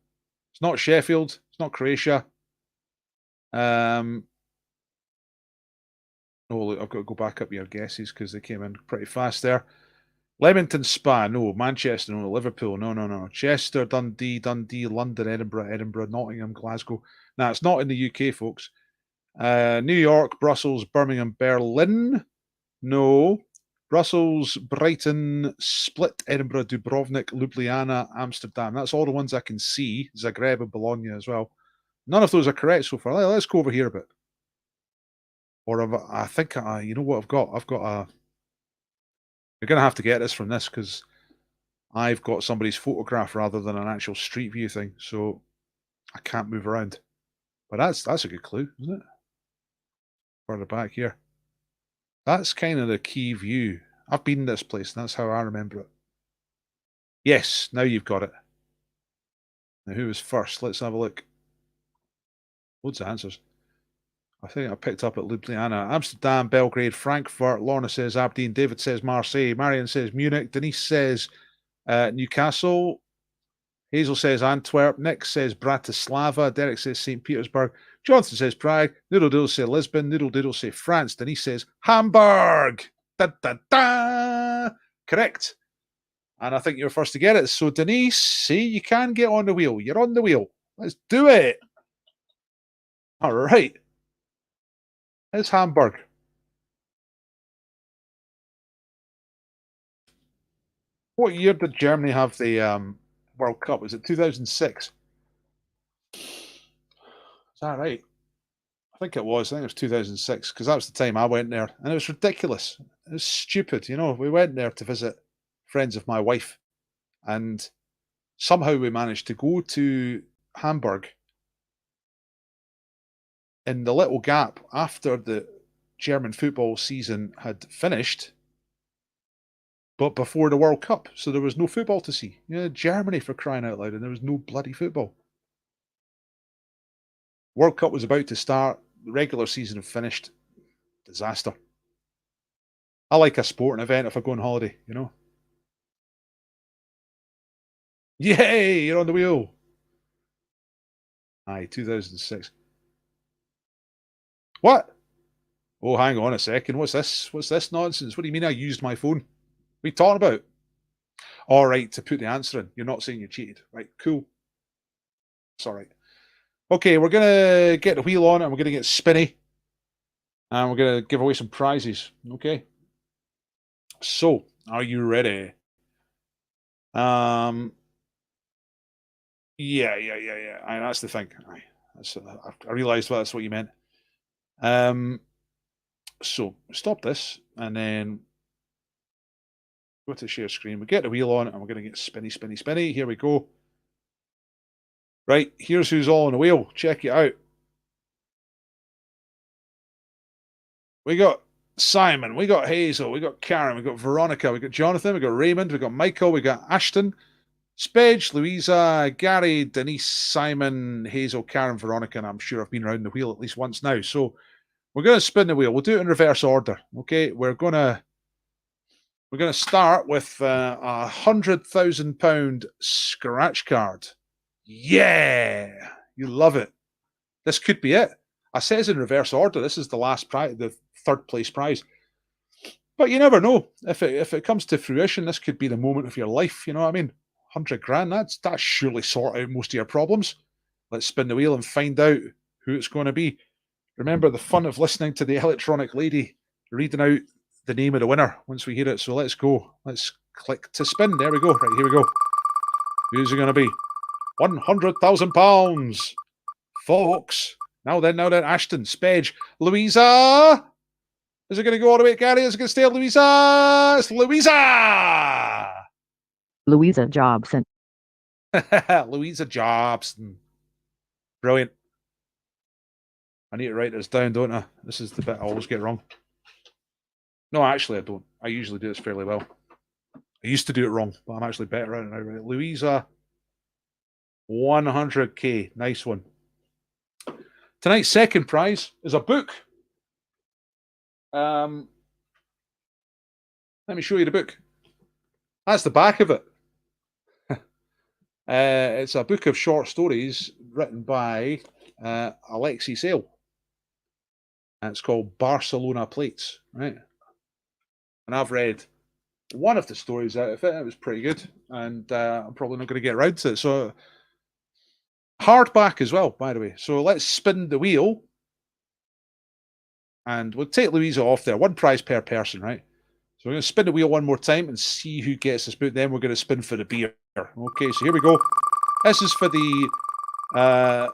It's not Sheffield. It's not Croatia. Oh, look, I've got to go back up your guesses because they came in pretty fast there. Leamington Spa, no. Manchester, no. Liverpool, no. Chester, Dundee, London, Edinburgh, Nottingham, Glasgow. Now, it's not in the UK, folks. New York, Brussels, Birmingham, Berlin, no. Brussels, Brighton, Split, Edinburgh, Dubrovnik, Ljubljana, Amsterdam. That's all the ones I can see. Zagreb and Bologna as well. None of those are correct so far. Let's go over here a bit. Or I think, you know what I've got? I've got a... You're going to have to get this from this because I've got somebody's photograph rather than an actual Street View thing, so I can't move around. But that's a good clue, isn't it? Further back here. That's kind of the key view. I've been in this place, and that's how I remember it. Yes, now you've got it. Now, who was first? Let's have a look. Loads of answers. I think I picked up at Ljubljana. Amsterdam, Belgrade, Frankfurt. Lorna says Aberdeen. David says Marseille. Marion says Munich. Denise says Newcastle. Hazel says Antwerp. Nick says Bratislava. Derek says St. Petersburg. Jonathan says Prague. Noodle Doodle says Lisbon. Noodle Doodle says France. Denise says Hamburg. Da, da, da. Correct. And I think you're first to get it. So Denise, see, you can get on the wheel. You're on the wheel. Let's do it. All right. It's Hamburg. What year did Germany have the World Cup? Was it 2006? Is that right? I think it was. I think it was 2006 because that was the time I went there, and it was ridiculous. It was stupid. You know, we went there to visit friends of my wife, and somehow we managed to go to Hamburg in the little gap after the German football season had finished, but before the World Cup. So there was no football to see. You know, Germany, for crying out loud, and there was no bloody football. World Cup was about to start. The regular season had finished. Disaster. I like a sporting event if I go on holiday, you know. Yay, you're on the wheel. Aye, 2006. What? Oh, hang on a second. What's this? What's this nonsense? What do you mean I used my phone? What are you talking about? All right, to put the answer in. You're not saying you cheated. Right, cool. It's all right. Okay, we're going to get the wheel on and we're going to get spinny. And we're going to give away some prizes. Okay. So, are you ready? Yeah. Aye, that's the thing. Aye, I realised that's what you meant. So stop this and then go to share screen. We get the wheel on and we're going to get spinny. Here we go. Right, here's who's all on the wheel. Check it out. We got Simon, we got Hazel, we got Karen, we got Veronica, we got Jonathan, we got Raymond, we got Michael, we got Ashton, Spedge, Louisa, Gary, Denise, Simon, Hazel, Karen, Veronica, and I'm sure I've been around the wheel at least once now. So we're going to spin the wheel. We'll do it in reverse order. Okay, we're going to start with a £100,000 scratch card. Yeah, you love it. This could be it. I says in reverse order. This is the last prize, the third place prize. But you never know. If it comes to fruition, this could be the moment of your life. You know what I mean? 100 grand. That's surely sort out most of your problems. Let's spin the wheel and find out who it's going to be. Remember the fun of listening to the electronic lady reading out the name of the winner once we hear it. So let's go. Let's click to spin. There we go. Right, here we go. Who's it going to be? £100,000. folks. Now then, Ashton, Spedge, Louisa. Is it going to go all the way, Gary? Is it going to stay on Louisa? It's Louisa! Louisa Jobson. Louisa Jobson. Brilliant. I need to write this down, don't I? This is the bit I always get wrong. No, actually, I don't. I usually do this fairly well. I used to do it wrong, but I'm actually better at it now. Right? Louisa, 100k. Nice one. Tonight's second prize is a book. Let me show you the book. That's the back of it. It's a book of short stories written by Alexei Sayle. And it's called Barcelona Plates, right? And I've read one of the stories out of it. It was pretty good. And I'm probably not going to get around to it. So, hardback as well, by the way. So let's spin the wheel. And we'll take Louisa off there. One prize per person, right? So we're going to spin the wheel one more time and see who gets this book. Then we're going to spin for the beer. Okay, so here we go. This is for the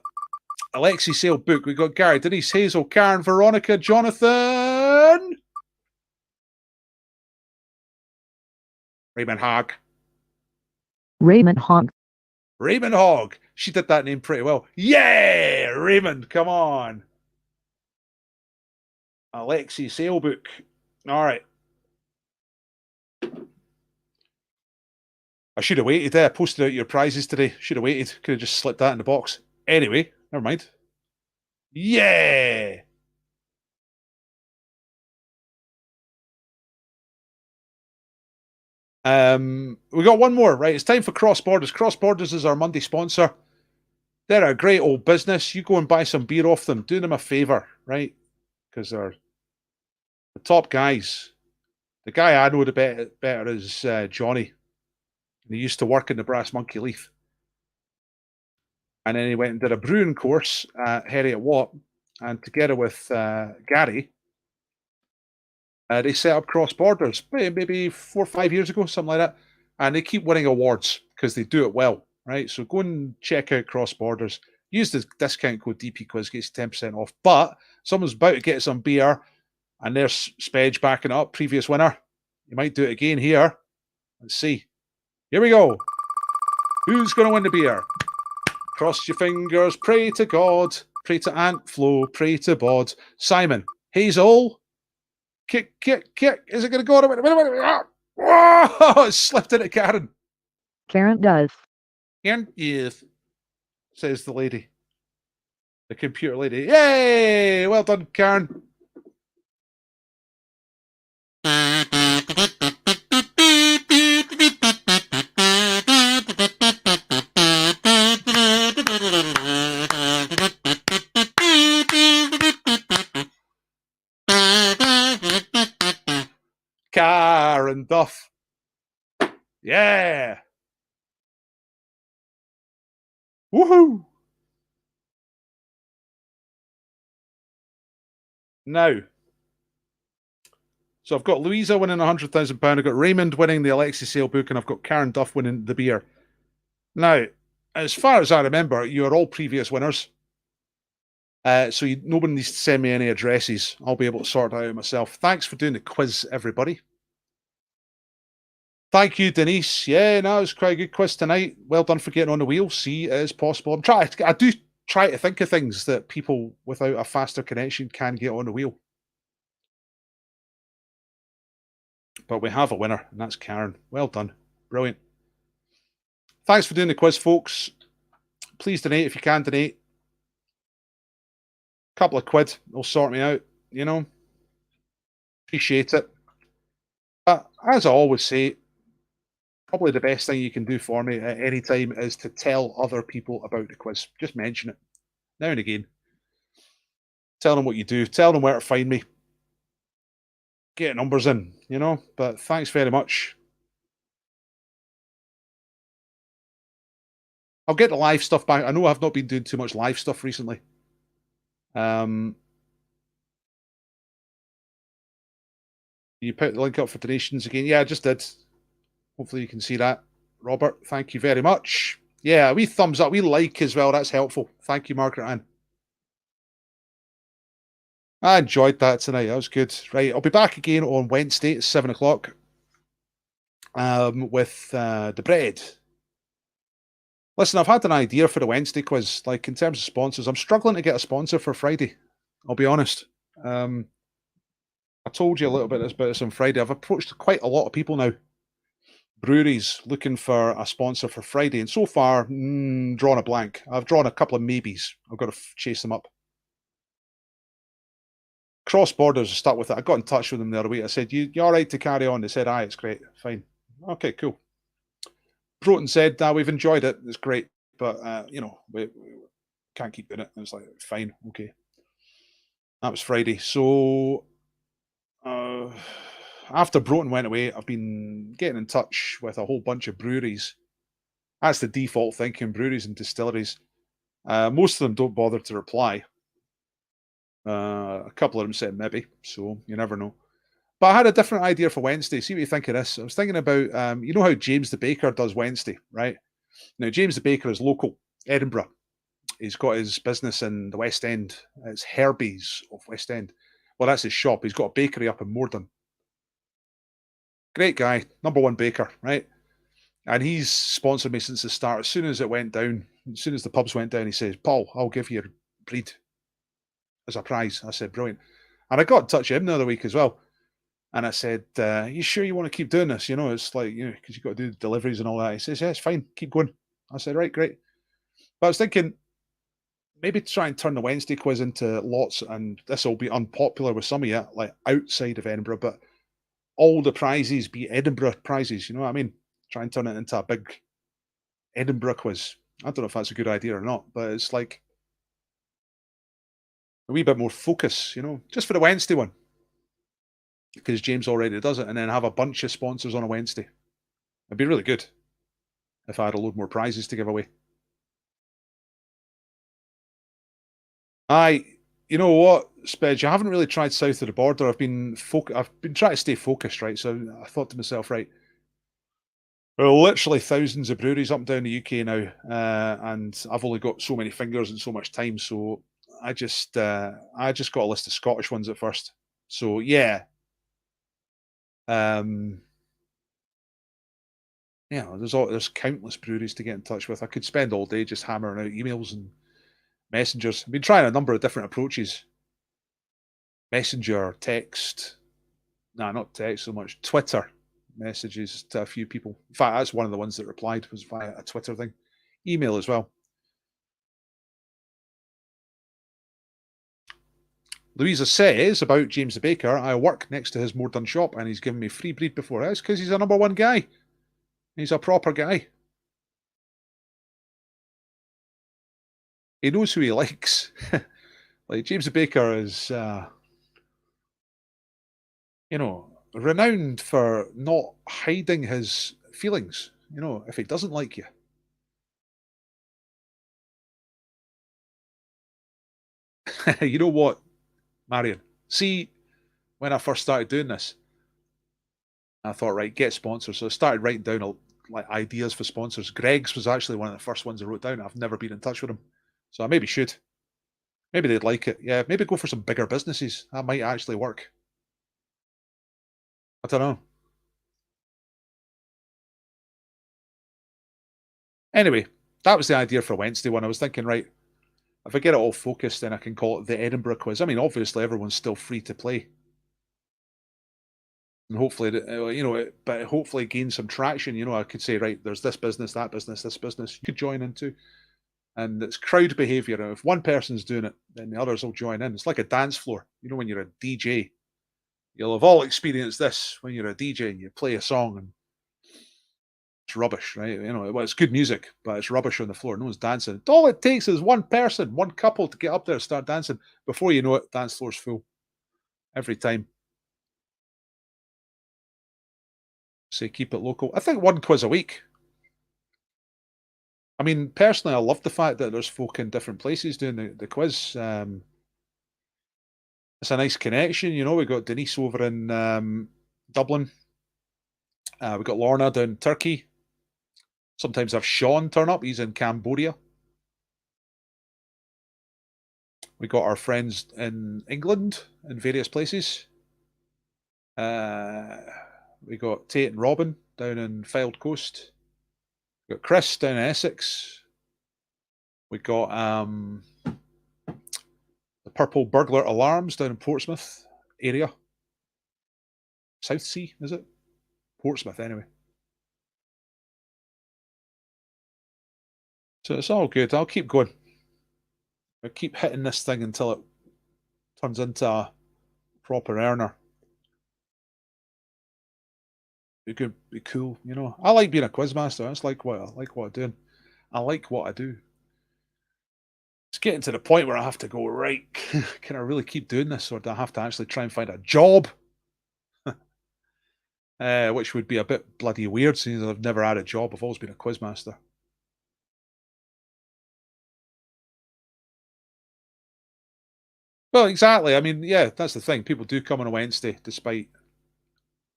Alexei Sayle book. We've got Gary, Denise, Hazel, Karen, Veronica, Jonathan, Raymond Hogg. Raymond Hogg. Raymond Hogg. She did that name pretty well. Yeah, Raymond, come on. Alexei Sayle book. All right. I should have waited there. I posted out your prizes today. Should have waited. Could have just slipped that in the box. Anyway, never mind. Yeah. We got one more, right? It's time for Cross Borders. Cross Borders is our Monday sponsor. They're a great old business. You go and buy some beer off them. Do them a favor, right? Because they're the top guys. The guy I know the better is Johnny. He used to work in the Brass Monkey Leaf. And then he went and did a brewing course at Heriot Watt. And together with Gary, they set up Cross Borders maybe 4 or 5 years ago, something like that. And they keep winning awards because they do it well, right? So go and check out Cross Borders. Use the discount code DPQuiz, gets you 10% off. But someone's about to get some beer, and there's Spedge backing it up, previous winner. You might do it again here. Let's see. Here we go. Who's going to win the beer? Cross your fingers, pray to God, pray to Ant Flo, pray to Bod. Simon, Hazel, kick. Is it going to go? Wait. Oh, it slipped into Karen. Karen does. Karen, yes, says the lady. The computer lady. Yay! Well done, Karen. Karen Duff. Yeah. Woohoo. Now, so I've got Louisa winning £100,000. I've got Raymond winning the Alexei Sayle book, and I've got Karen Duff winning the beer. Now, as far as I remember, you're all previous winners. So nobody needs to send me any addresses. I'll be able to sort it out myself. Thanks for doing the quiz, everybody. Thank you, Denise. Yeah, no, it was quite a good quiz tonight. Well done for getting on the wheel. See, it is possible. I do try to think of things that people without a faster connection can get on the wheel. But we have a winner, and that's Karen. Well done. Brilliant. Thanks for doing the quiz, folks. Please donate if you can donate. Couple of quid will sort me out, you know. Appreciate it. But as I always say, probably the best thing you can do for me at any time is to tell other people about the quiz. Just mention it now and again. Tell them what you do. Tell them where to find me. Get numbers in, you know. But thanks very much. I'll get the live stuff back. I know I've not been doing too much live stuff recently. You put the link up for donations again. Yeah, I just did. Hopefully you can see that. Robert, thank you very much. Yeah, a wee thumbs up, we like as well. That's helpful. Thank you, Margaret Ann. I enjoyed that tonight. That was good. Right, I'll be back again on Wednesday at 7 o'clock with the bread. Listen, I've had an idea for the Wednesday quiz. Like, in terms of sponsors, I'm struggling to get a sponsor for Friday. I'll be honest. I told you a little bit about this on Friday. I've approached quite a lot of people now. Breweries looking for a sponsor for Friday, and so far, drawn a blank. I've drawn a couple of maybes. I've got to chase them up. Cross Borders, stuck with it. I got in touch with them the other week. I said, you all right to carry on? They said, aye, it's great. Fine. Okay, cool. Broughton said, we've enjoyed it. It's great. But, we can't keep doing it. And it's like, fine. Okay. That was Friday. So after Broughton went away, I've been getting in touch with a whole bunch of breweries. That's the default thinking, breweries and distilleries. Most of them don't bother to reply. A couple of them said maybe, so you never know. But I had a different idea for Wednesday. See what you think of this. I was thinking about, you know how James the Baker does Wednesday, right? Now, James the Baker is local, Edinburgh. He's got his business in the West End. It's Herbie's of West End. Well, that's his shop. He's got a bakery up in Morden. Great guy, #1 baker, right? And he's sponsored me since the start. As soon as it went down, as soon as the pubs went down, he says, Paul, I'll give you a breed as a prize. I said, brilliant. And I got in touch with him the other week as well. And I said, you sure you want to keep doing this? It's like, because you've got to do deliveries and all that. He says, yeah, it's fine. Keep going. I said, right, great. But I was thinking, maybe try and turn the Wednesday quiz into lots, and this will be unpopular with some of you, like outside of Edinburgh, but all the prizes be Edinburgh prizes. You know what I mean? Try and turn it into a big Edinburgh quiz. I don't know if that's a good idea or not, but it's like a wee bit more focus, just for the Wednesday one, because James already does it, and then have a bunch of sponsors on a Wednesday. It'd be really good if I had a load more prizes to give away. You know what, Spedge, I haven't really tried south of the border. I've been trying to stay focused, right? So I thought to myself, right, there are literally thousands of breweries up and down the UK now, and I've only got so many fingers and so much time, so I just got a list of Scottish ones at first. So yeah, there's countless breweries to get in touch with. I could spend all day just hammering out emails and messengers. I've been trying a number of different approaches. Messenger, text, not text so much, Twitter messages to a few people. In fact, that's one of the ones that replied, was via a Twitter thing. Email as well. Louisa says about James the Baker, I work next to his Morden shop and he's given me free breed before. That's because he's a #1 guy. He's a proper guy. He knows who he likes. Like, James the Baker is, renowned for not hiding his feelings, if he doesn't like you. You know what, Marion? See, when I first started doing this, I thought, right, get sponsors. So I started writing down ideas for sponsors. Greg's was actually one of the first ones I wrote down. I've never been in touch with him. So I maybe should. Maybe they'd like it. Yeah, maybe go for some bigger businesses. That might actually work. I don't know. Anyway, that was the idea for Wednesday one. I was thinking, right, if I get it all focused, then I can call it the Edinburgh quiz. I mean, obviously, everyone's still free to play. And hopefully, but hopefully gain some traction. I could say, right, there's this business, that business, this business. You could join into. And it's crowd behavior. And if one person's doing it, then the others will join in. It's like a dance floor. When you're a DJ, you'll have all experienced this when you're a DJ and you play a song and it's rubbish, right? Well, it's good music, but it's rubbish on the floor. No one's dancing. All it takes is one person, one couple to get up there and start dancing. Before you know it, dance floor's full. Every time. Say keep it local. I think one quiz a week. I mean, personally, I love the fact that there's folk in different places doing the quiz. It's a nice connection. We got Denise over in Dublin. We got Lorna down in Turkey. Sometimes I have Sean turn up. He's in Cambodia. We got our friends in England in various places. We got Tate and Robin down in Fylde Coast. We got Chris down in Essex. We got the Purple Burglar Alarms down in Portsmouth area. South Sea, is it? Portsmouth, anyway. So it's all good. I'll keep going. I'll keep hitting this thing until it turns into a proper earner. Be good, be cool, you know. I like being a quizmaster. That's like what I'm doing. I like what I do. It's getting to the point where I have to go, right, can I really keep doing this, or do I have to actually try and find a job? Which would be a bit bloody weird, since I've never had a job. I've always been a quizmaster. Well, exactly. I mean, yeah, that's the thing. People do come on a Wednesday despite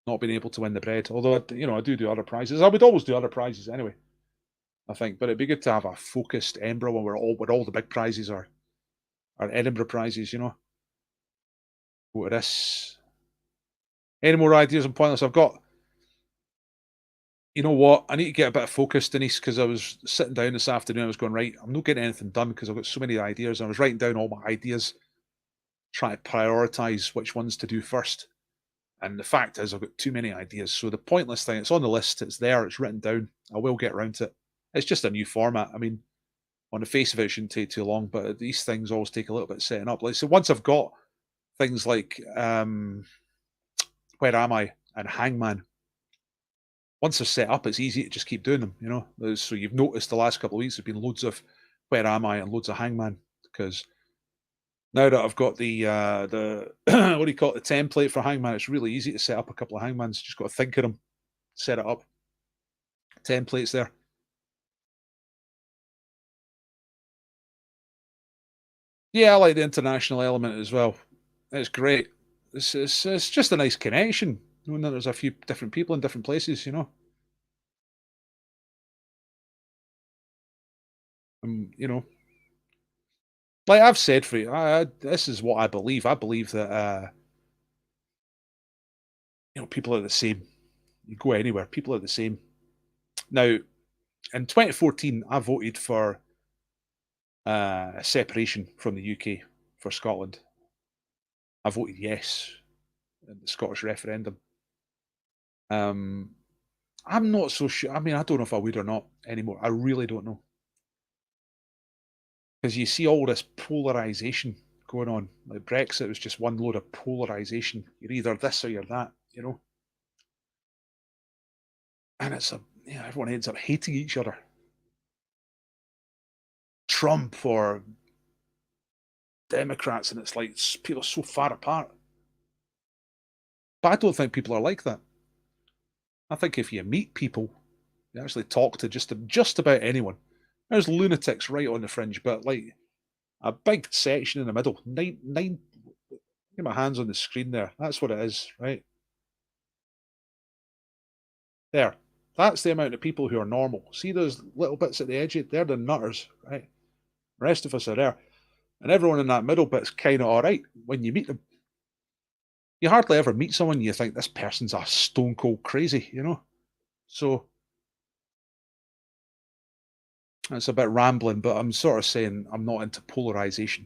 not being able to win the bread. Although, you know, I do other prizes. I would always do other prizes anyway, I think. But it'd be good to have a focused Edinburgh one where all the big prizes are Edinburgh prizes, you know. Go to this. Any more ideas on Pointless? I've got, you know what? I need to get a bit of focus, Denise, because I was sitting down this afternoon. I was going, right, I'm not getting anything done because I've got so many ideas. I was writing down all my ideas, trying to prioritize which ones to do first. And the fact is, I've got too many ideas. So the Pointless thing, it's on the list. It's there. It's written down. I will get around to it. It's just a new format. I mean, on the face of it, it shouldn't take too long, but these things always take a little bit of setting up. Like, so once I've got things like Where Am I and Hangman, once they're set up, it's easy to just keep doing them, you know. So you've noticed the last couple of weeks, there's been loads of Where Am I and loads of Hangman, because now that I've got the what do you call it, the template for Hangman, it's really easy to set up a couple of Hangmans. Just got to think of them, set it up. Templates there. Yeah, I like the international element as well. It's great. It's just a nice connection, knowing that there's a few different people in different places, you know. You know, like I've said for you, this is what I believe. I believe that you know, people are the same. You go anywhere, people are the same. Now, in 2014, I voted for separation from the UK for Scotland. I voted yes in the Scottish referendum. I'm not so sure. I mean, I don't know if I would or not anymore. I really don't know. Because you see all this polarisation going on. Like Brexit was just one load of polarisation. You're either this or you're that, you know. And it's everyone ends up hating each other. Trump or Democrats, and it's like people are so far apart. But I don't think people are like that. I think if you meet people, you actually talk to just about anyone. There's lunatics right on the fringe, but like a big section in the middle, nine. Get my hands on the screen there. That's what it is, right? There. That's the amount of people who are normal. See those little bits at the edge? They're the nutters, right? The rest of us are there. And everyone in that middle bit's kind of all right when you meet them. You hardly ever meet someone you think this person's a stone cold crazy, you know? So it's a bit rambling, but I'm sort of saying I'm not into polarization.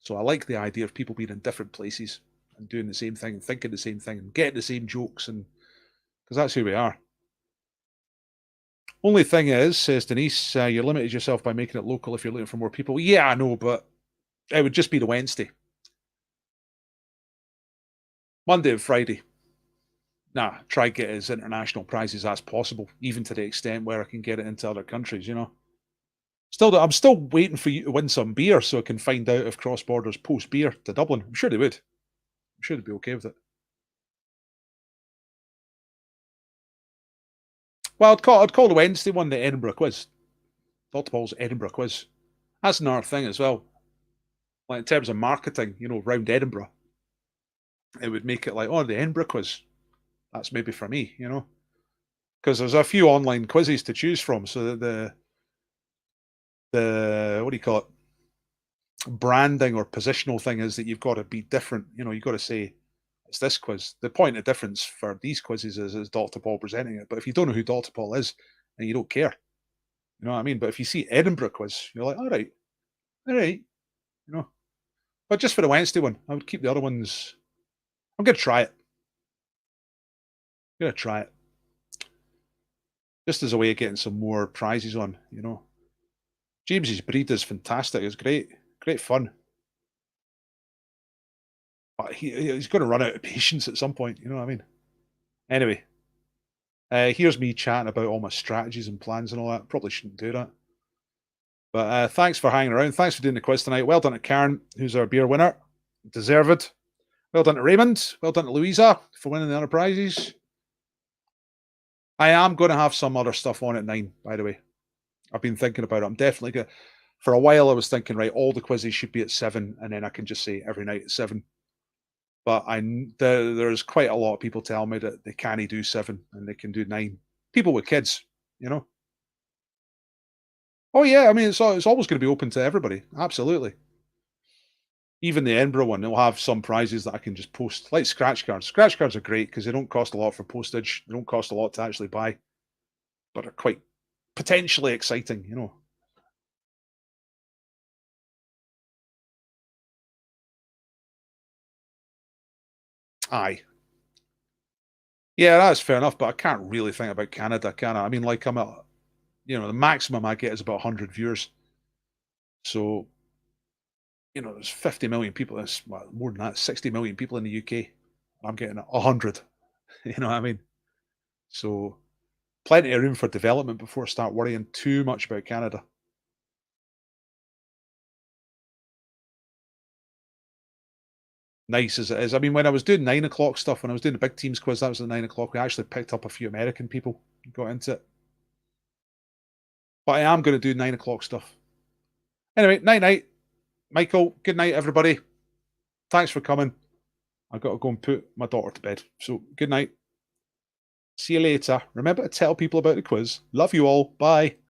So I like the idea of people being in different places and doing the same thing and thinking the same thing and getting the same jokes, and because that's who we are. Only thing is, says Denise, you limited yourself by making it local if you're looking for more people. Yeah, I know, but it would just be the Wednesday. Monday and Friday. Nah, try get as international prizes as possible, even to the extent where I can get it into other countries, you know. I'm still waiting for you to win some beer so I can find out if Cross Borders post beer to Dublin. I'm sure they would. I'm sure they'd be okay with it. Well, I'd call the Wednesday one the Edinburgh quiz. Dr. Paul's Edinburgh quiz. That's another thing as well. Like in terms of marketing, you know, round Edinburgh, it would make it like, oh, the Edinburgh quiz. That's maybe for me, you know, because there's a few online quizzes to choose from. So the what do you call it? branding or positional thing is that you've got to be different. You know, you've got to say, it's this quiz. The point of difference for these quizzes is Dr. Paul presenting it. But if you don't know who Dr. Paul is, and you don't care, you know what I mean? But if you see Edinburgh quiz, you're like, all right, you know. But just for the Wednesday one, I would keep the other ones. I'm going to try it. I'm going to try it. Just as a way of getting some more prizes on, you know. James's breed is fantastic. It's great. Great fun. But he's going to run out of patience at some point, you know what I mean? Anyway, here's me chatting about all my strategies and plans and all that. Probably shouldn't do that. But thanks for hanging around. Thanks for doing the quiz tonight. Well done to Karen, who's our beer winner. Deserved. Well done to Raymond. Well done to Louisa for winning the other prizes. I am going to have some other stuff on at 9, by the way. I've been thinking about it. I'm definitely going to... For a while, I was thinking, right, all the quizzes should be at 7, and then I can just say every night at 7. But there's quite a lot of people tell me that they can't do 7 and they can do 9. People with kids, you know. Oh yeah, I mean it's always going to be open to everybody. Absolutely. Even the Edinburgh one, they'll have some prizes that I can just post, like scratch cards. Scratch cards are great because they don't cost a lot for postage. They don't cost a lot to actually buy, but are quite potentially exciting, you know. Aye. Yeah, that's fair enough, but I can't really think about Canada, can I? I mean, like, I'm at, you know, the maximum I get is about 100 viewers. So, you know, there's 50 million people. That's more than that, 60 million people in the UK. I'm getting 100. You know what I mean? So, plenty of room for development before I start worrying too much about Canada. Nice as it is. I mean, when I was doing 9 o'clock stuff, when I was doing the big teams quiz, that was at 9 o'clock. We actually picked up a few American people and got into it. But I am going to do 9 o'clock stuff. Anyway, night. Michael, good night, everybody. Thanks for coming. I've got to go and put my daughter to bed. So, good night. See you later. Remember to tell people about the quiz. Love you all. Bye.